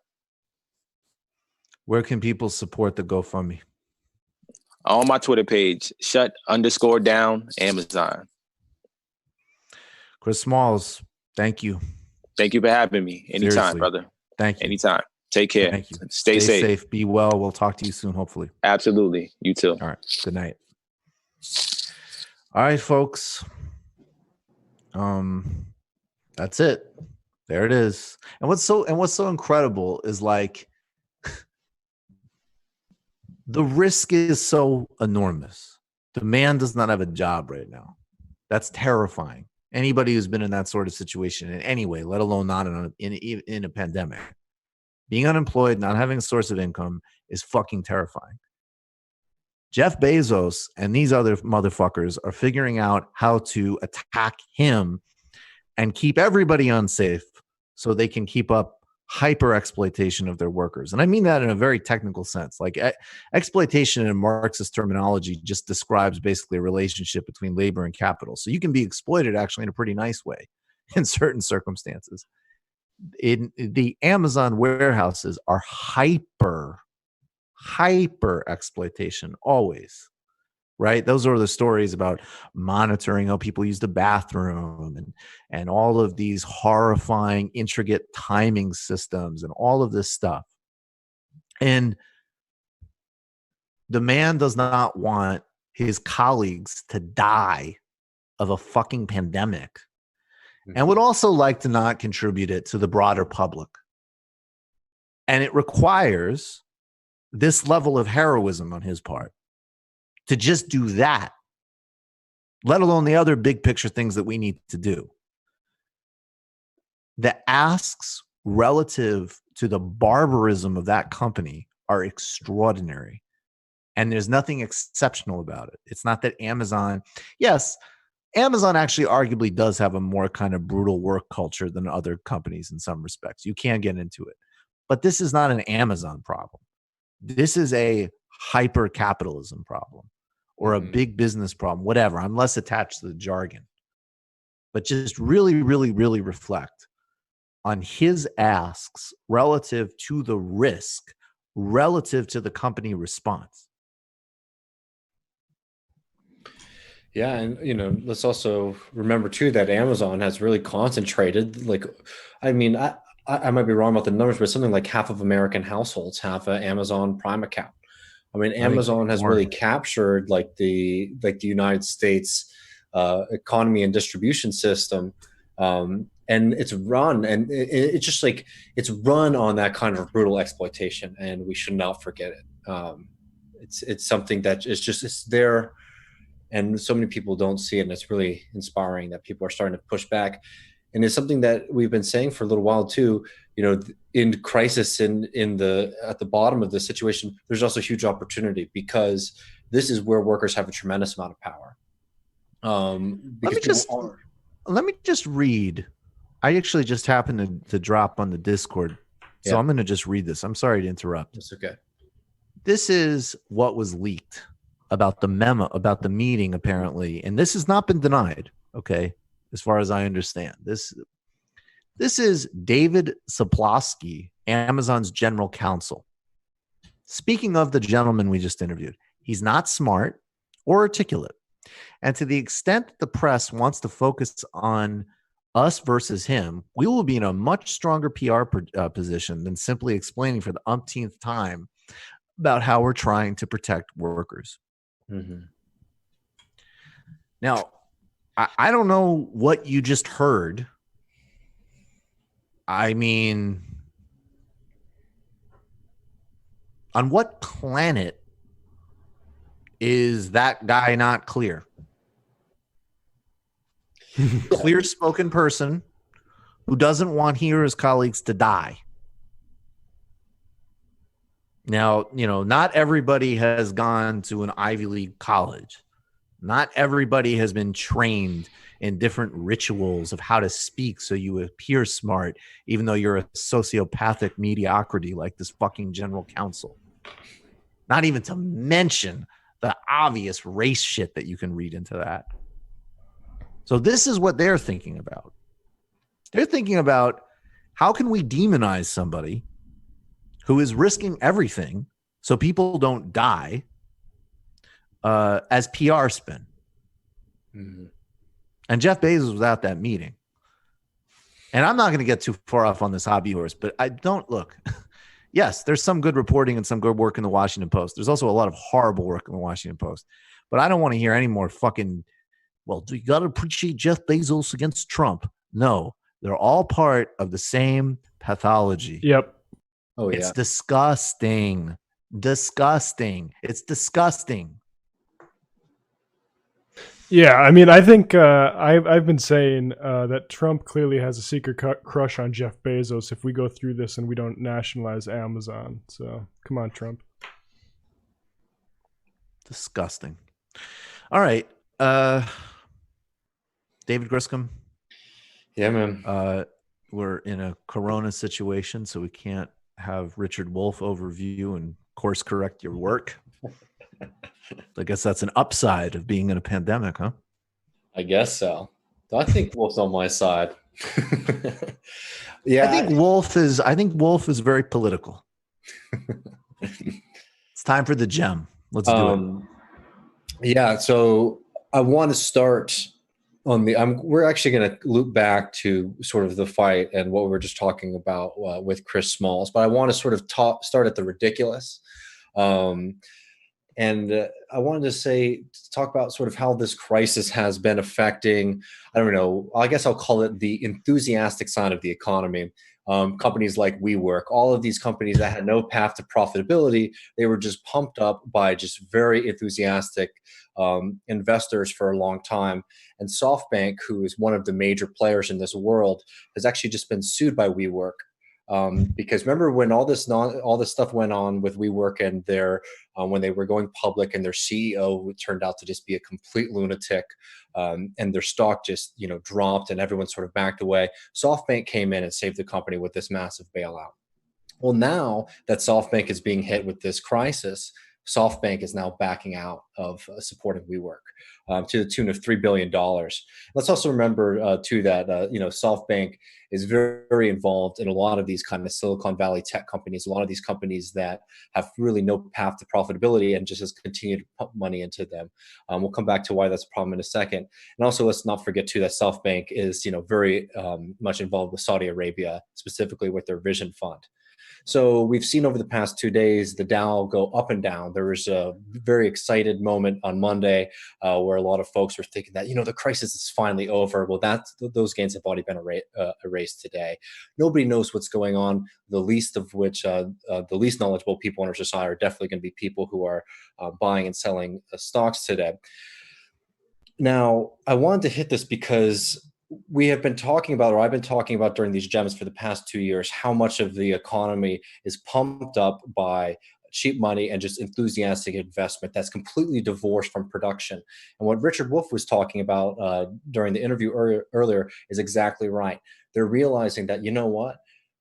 Where can people support the GoFundMe? On my Twitter page, shut_down Amazon. Chris Smalls, thank you. Thank you for having me. Anytime, Seriously. brother. Thank you. Anytime. Take care. Thank you. Stay safe. Be well. We'll talk to you soon, hopefully. Absolutely. You too. All right. Good night. All right, folks. That's it. There it is. And what's so incredible is like the risk is so enormous. The man does not have a job right now. That's terrifying. Anybody who's been in that sort of situation in any way, let alone not in a pandemic, being unemployed, not having a source of income is fucking terrifying. Jeff Bezos and these other motherfuckers are figuring out how to attack him and keep everybody unsafe so they can keep up hyper exploitation of their workers. And I mean that in a very technical sense. Like exploitation in Marxist terminology just describes basically a relationship between labor and capital. So you can be exploited actually in a pretty nice way in certain circumstances. In the Amazon warehouses are hyper exploitation always, right? Those are the stories about monitoring how people use the bathroom and all of these horrifying, intricate timing systems and all of this stuff. And the man does not want his colleagues to die of a fucking pandemic, and would also like to not contribute it to the broader public. And it requires this level of heroism on his part to just do that, let alone the other big picture things that we need to do. The asks relative to the barbarism of that company are extraordinary. And there's nothing exceptional about it. It's not that Amazon, yes, Amazon actually arguably does have a more kind of brutal work culture than other companies in some respects. You can get into it. But this is not an Amazon problem. This is a hyper capitalism problem or a big business problem, whatever. I'm less attached to the jargon. But just really, really, really reflect on his asks relative to the risk, relative to the company response. Yeah, and let's also remember too that Amazon has really concentrated. Like, I mean, I might be wrong about the numbers, but something like half of American households have an Amazon Prime account. I mean, Amazon has really captured like the United States economy and distribution system, and it's run it's just like it's run on that kind of brutal exploitation, and we should not forget it. It's something that is just it's there. And so many people don't see it, and it's really inspiring that people are starting to push back. And it's something that we've been saying for a little while too. In crisis, at the bottom of the situation, there's also huge opportunity, because this is where workers have a tremendous amount of power. Let me just read. I actually just happened to drop on the Discord, so I'm going to just read this. I'm sorry to interrupt. It's okay. This is what was leaked about the memo, about the meeting, apparently. And this has not been denied, okay, as far as I understand. This is David Zaplowski, Amazon's general counsel. Speaking of the gentleman we just interviewed, he's not smart or articulate. And to the extent that the press wants to focus on us versus him, we will be in a much stronger PR position than simply explaining for the umpteenth time about how we're trying to protect workers. Now, I don't know what you just heard. I mean, on what planet is that guy not clear? Clear-spoken person who doesn't want he or his colleagues to die. Now, not everybody has gone to an Ivy League college. Not everybody has been trained in different rituals of how to speak so you appear smart, even though you're a sociopathic mediocrity like this fucking general counsel. Not even to mention the obvious race shit that you can read into that. So this is what they're thinking about. They're thinking about, how can we demonize somebody who is risking everything so people don't die as PR spin. And Jeff Bezos was at that meeting. And I'm not going to get too far off on this hobby horse, but I don't look. Yes, there's some good reporting and some good work in the Washington Post. There's also a lot of horrible work in the Washington Post. But I don't want to hear any more fucking, well, you got to appreciate Jeff Bezos against Trump. No, they're all part of the same pathology. Yep. Oh, yeah. It's disgusting. Disgusting. It's disgusting. Yeah, I mean, I think I've been saying that Trump clearly has a secret crush on Jeff Bezos if we go through this and we don't nationalize Amazon. So come on, Trump. Disgusting. All right. David Griscom. Yeah, man. We're in a corona situation, so we can't have Richard Wolff overview and course correct your work. I guess that's an upside of being in a pandemic, huh? I guess so. I think Wolff's on my side. Yeah, I think Wolff is very political. It's time for the gem. Let's do it. Yeah, so I want to start on we're actually going to loop back to sort of the fight and what we were just talking about with Chris Smalls, but I want to sort of start at the ridiculous. And I wanted to talk about sort of how this crisis has been affecting, I don't know, I guess I'll call it the enthusiastic side of the economy. Companies like WeWork, all of these companies that had no path to profitability, they were just pumped up by just very enthusiastic investors for a long time. And SoftBank, who is one of the major players in this world, has actually just been sued by WeWork. Because remember when all this stuff went on with WeWork and when they were going public, and their CEO turned out to just be a complete lunatic, and their stock just dropped and everyone sort of backed away. SoftBank came in and saved the company with this massive bailout. Well, now that SoftBank is being hit with this crisis, SoftBank is now backing out of supporting WeWork to the tune of $3 billion. Let's also remember, too, that SoftBank is very, very involved in a lot of these kind of Silicon Valley tech companies, a lot of these companies that have really no path to profitability and just has continued to pump money into them. We'll come back to why that's a problem in a second. And also, let's not forget, too, that SoftBank is very much involved with Saudi Arabia, specifically with their Vision Fund. So we've seen over the past 2 days the Dow go up and down. There was a very excited moment on Monday where a lot of folks were thinking that the crisis is finally over. Well, those gains have already been erased today. Nobody knows what's going on. The least of which the least knowledgeable people in our society are definitely going to be people who are buying and selling stocks today. Now, I wanted to hit this because we have been talking about, or I've been talking about during these gems for the past 2 years, how much of the economy is pumped up by cheap money and just enthusiastic investment that's completely divorced from production. And what Richard Wolff was talking about during the interview earlier is exactly right. They're realizing that, what?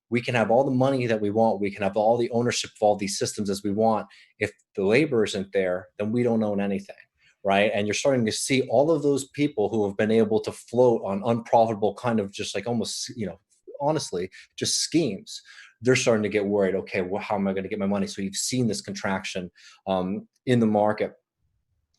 We can have all the money that we want. We can have all the ownership of all these systems as we want. If the labor isn't there, then we don't own anything. Right. And you're starting to see all of those people who have been able to float on unprofitable kind of just like almost, honestly, just schemes. They're starting to get worried. Okay, well, how am I going to get my money? So you've seen this contraction in the market.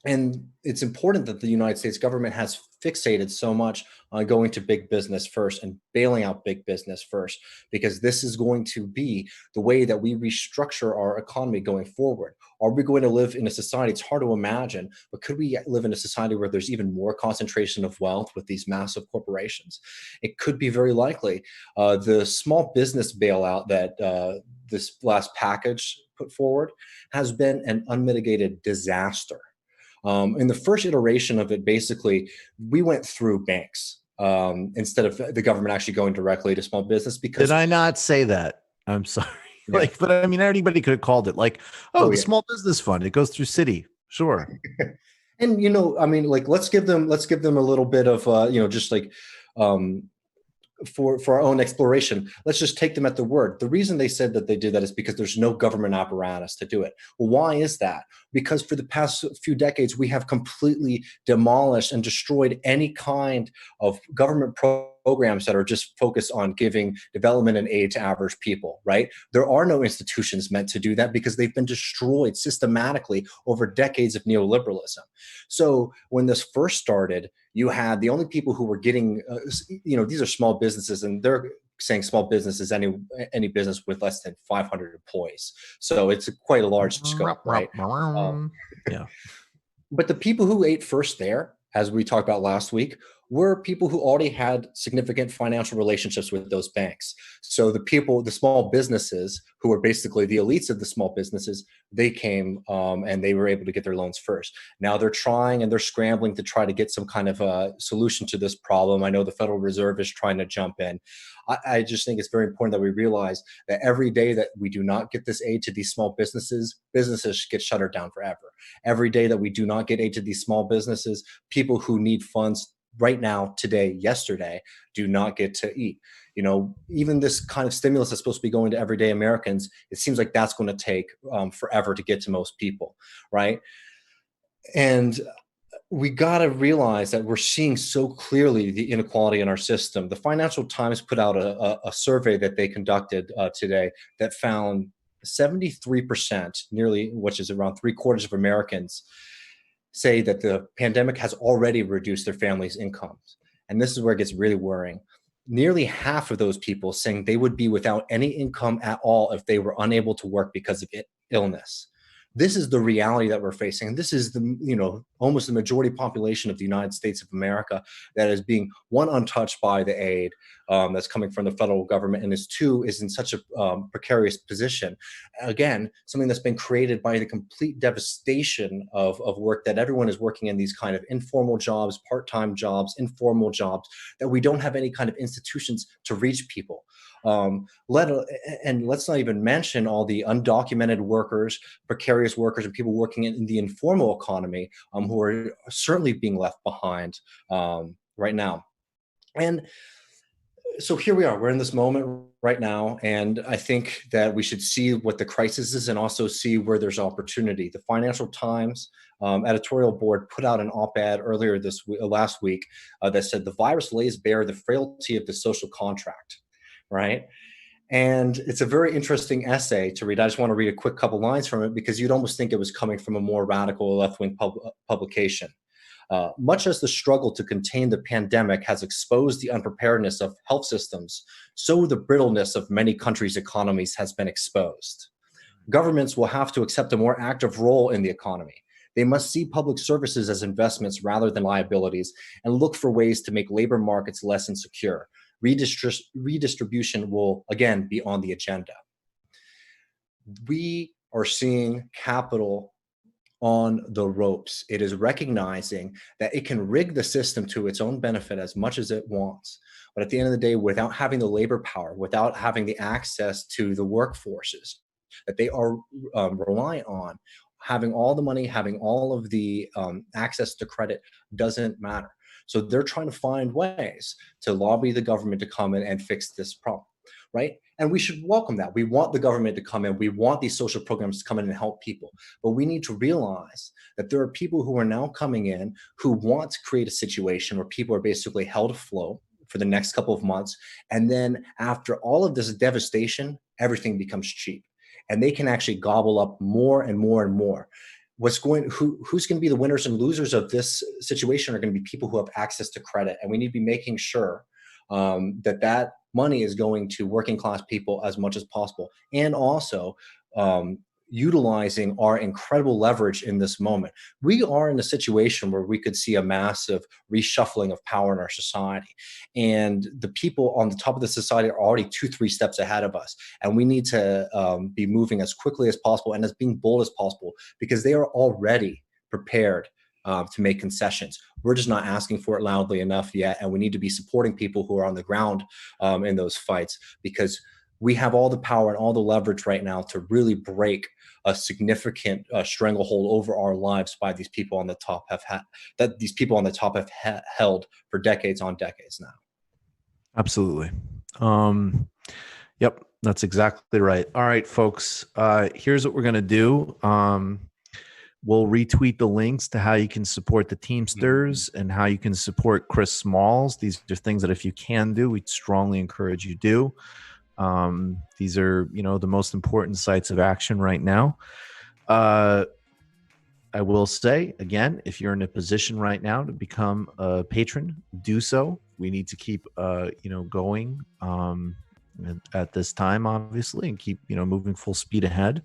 And it's important that the United States government has fixated so much on going to big business first and bailing out big business first, because this is going to be the way that we restructure our economy going forward. Are we going to live in a society? It's hard to imagine, but could we live in a society where there's even more concentration of wealth with these massive corporations? It could be very likely. The small business bailout that this last package put forward has been an unmitigated disaster. In the first iteration of it, basically, we went through banks instead of the government actually going directly to small business. Because did I not say that? I'm sorry. Yeah. But I mean, anybody could have called it the small business fund. It goes through city. Sure. And I mean, let's give them a little bit of for our own exploration. Let's just take them at their word. The reason they said that they did that is because there's no government apparatus to do it. Well, why is that? Because for the past few decades, we have completely demolished and destroyed any kind of government programs that are just focused on giving development and aid to average people, right? There are no institutions meant to do that because they've been destroyed systematically over decades of neoliberalism. So when this first started, you had the only people who were getting, these are small businesses, and they're saying small business is any business with less than 500 employees. So it's quite a large scope, right? Yeah. But the people who ate first there, as we talked about last week, were people who already had significant financial relationships with those banks. So the small businesses, who were basically the elites of the small businesses, they came and they were able to get their loans first. Now they're trying and they're scrambling to try to get some kind of a solution to this problem. I know the Federal Reserve is trying to jump in. I just think it's very important that we realize that every day that we do not get this aid to these small businesses, businesses get shuttered down forever. Every day that we do not get aid to these small businesses, people who need funds right now, today, yesterday, do not get to eat. Even this kind of stimulus that's supposed to be going to everyday Americans, it seems like that's going to take forever to get to most people, right? And we got to realize that we're seeing so clearly the inequality in our system. The Financial Times put out a survey that they conducted today that found 73%, nearly, which is around 3/4 of Americans, say that the pandemic has already reduced their families' incomes. And this is where it gets really worrying. Nearly half of those people saying they would be without any income at all if they were unable to work because of illness. This is the reality that we're facing. And this is almost the majority population of the United States of America that is being, one, untouched by the aid that's coming from the federal government, and two, is in such a precarious position. Again, something that's been created by the complete devastation of work, that everyone is working in these kind of informal jobs, part-time jobs, informal jobs, that we don't have any kind of institutions to reach people. And let's not even mention all the undocumented workers, precarious workers, and people working in the informal economy who are certainly being left behind right now. And so here we are, we're in this moment right now, and I think that we should see what the crisis is and also see where there's opportunity. The Financial Times editorial board put out an op-ed earlier last week that said the virus lays bare the frailty of the social contract, right? And it's a very interesting essay to read. I just want to read a quick couple lines from it, because you'd almost think it was coming from a more radical left-wing publication. Much as the struggle to contain the pandemic has exposed the unpreparedness of health systems, so the brittleness of many countries' economies has been exposed. Governments will have to accept a more active role in the economy. They must see public services as investments rather than liabilities, and look for ways to make labor markets less insecure. Redistribution will, again, be on the agenda. We are seeing capital on the ropes. It is recognizing that it can rig the system to its own benefit as much as it wants. But at the end of the day, without having the labor power, without having the access to the workforces that they are reliant on, having all the money, having all of the access to credit doesn't matter. So they're trying to find ways to lobby the government to come in and fix this problem, right? And we should welcome that. We want the government to come in. We want these social programs to come in and help people. But we need to realize that there are people who are now coming in who want to create a situation where people are basically held afloat for the next couple of months. And then after all of this devastation, everything becomes cheap. And they can actually gobble up more and more and more. Who's going to be the winners and losers of this situation are going to be people who have access to credit. And we need to be making sure that money is going to working class people as much as possible, and also utilizing our incredible leverage in this moment. We are in a situation where we could see a massive reshuffling of power in our society, and the people on the top of the society are already 2-3 steps ahead of us, and we need to be moving as quickly as possible and as being bold as possible, because they are already prepared to make concessions. We're just not asking for it loudly enough yet, and we need to be supporting people who are on the ground in those fights, because we have all the power and all the leverage right now to really break a significant stranglehold over our lives by these people on the top have held for decades on decades now. Absolutely. Yep, that's exactly right. All right, folks, here's what we're going to do. We'll retweet the links to how you can support the Teamsters and how you can support Chris Smalls. These are things that if you can do, we'd strongly encourage you do. These are, the most important sites of action right now. I will say, again, if you're in a position right now to become a patron, do so. We need to keep, going at this time, obviously, and keep, moving full speed ahead.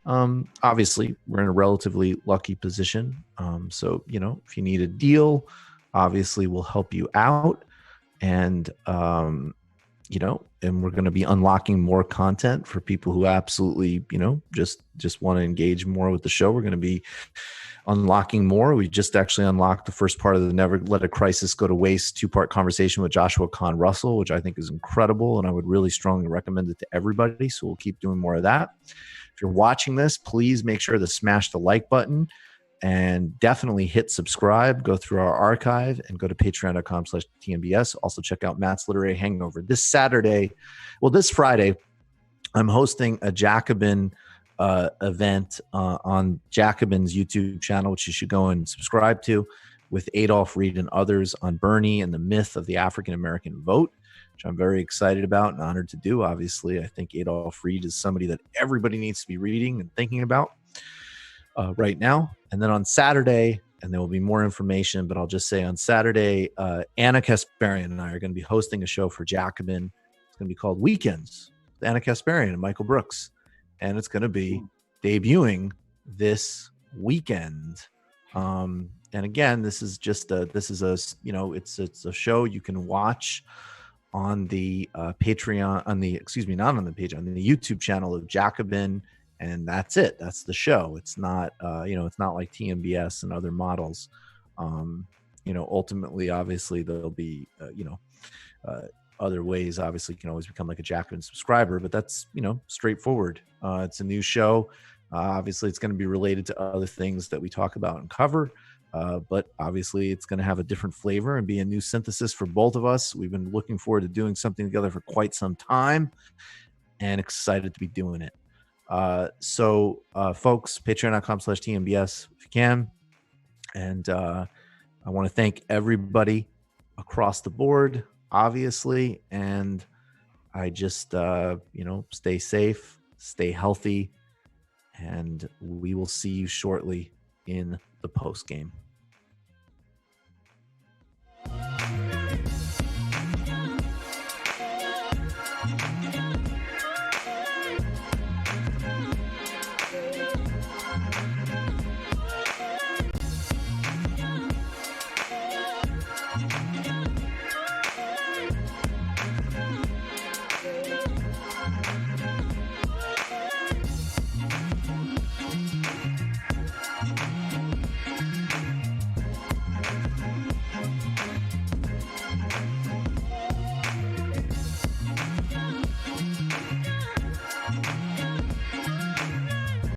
Obviously, we're in a relatively lucky position. So, if you need a deal, obviously we'll help you out. And, and we're going to be unlocking more content for people who absolutely, just want to engage more with the show. We're going to be unlocking more. We just actually unlocked the first part of the Never Let a Crisis Go to Waste 2-part conversation with Joshua Kahn Russell, which I think is incredible. And I would really strongly recommend it to everybody. So we'll keep doing more of that. If you're watching this, please make sure to smash the like button and definitely hit subscribe. Go through our archive and go to patreon.com/TNBS. Also check out Matt's Literary Hangover. This Friday, I'm hosting a Jacobin event on Jacobin's YouTube channel, which you should go and subscribe to, with Adolph Reed and others on Bernie and the myth of the African-American vote, which I'm very excited about and honored to do. Obviously, I think Adolph Reed is somebody that everybody needs to be reading and thinking about right now. And then on Saturday, and there will be more information, but I'll just say on Saturday, Anna Kasparian and I are going to be hosting a show for Jacobin. It's going to be called Weekends with Anna Kasparian and Michael Brooks. And it's going to be debuting this weekend. And again, this is a it's a show you can watch on the Patreon, on the YouTube channel of Jacobin, and that's it. That's the show. It's not it's not like TMBS and other models. Ultimately, obviously, there'll be other ways. Obviously, you can always become like a Jacobin subscriber, but that's straightforward. It's a new show. Obviously, it's going to be related to other things that we talk about and cover. But obviously, it's going to have a different flavor and be a new synthesis for both of us. We've been looking forward to doing something together for quite some time and excited to be doing it. So, folks, patreon.com/TMBS if you can. And I want to thank everybody across the board, obviously. And I just, stay safe, stay healthy, and we will see you shortly in the post game.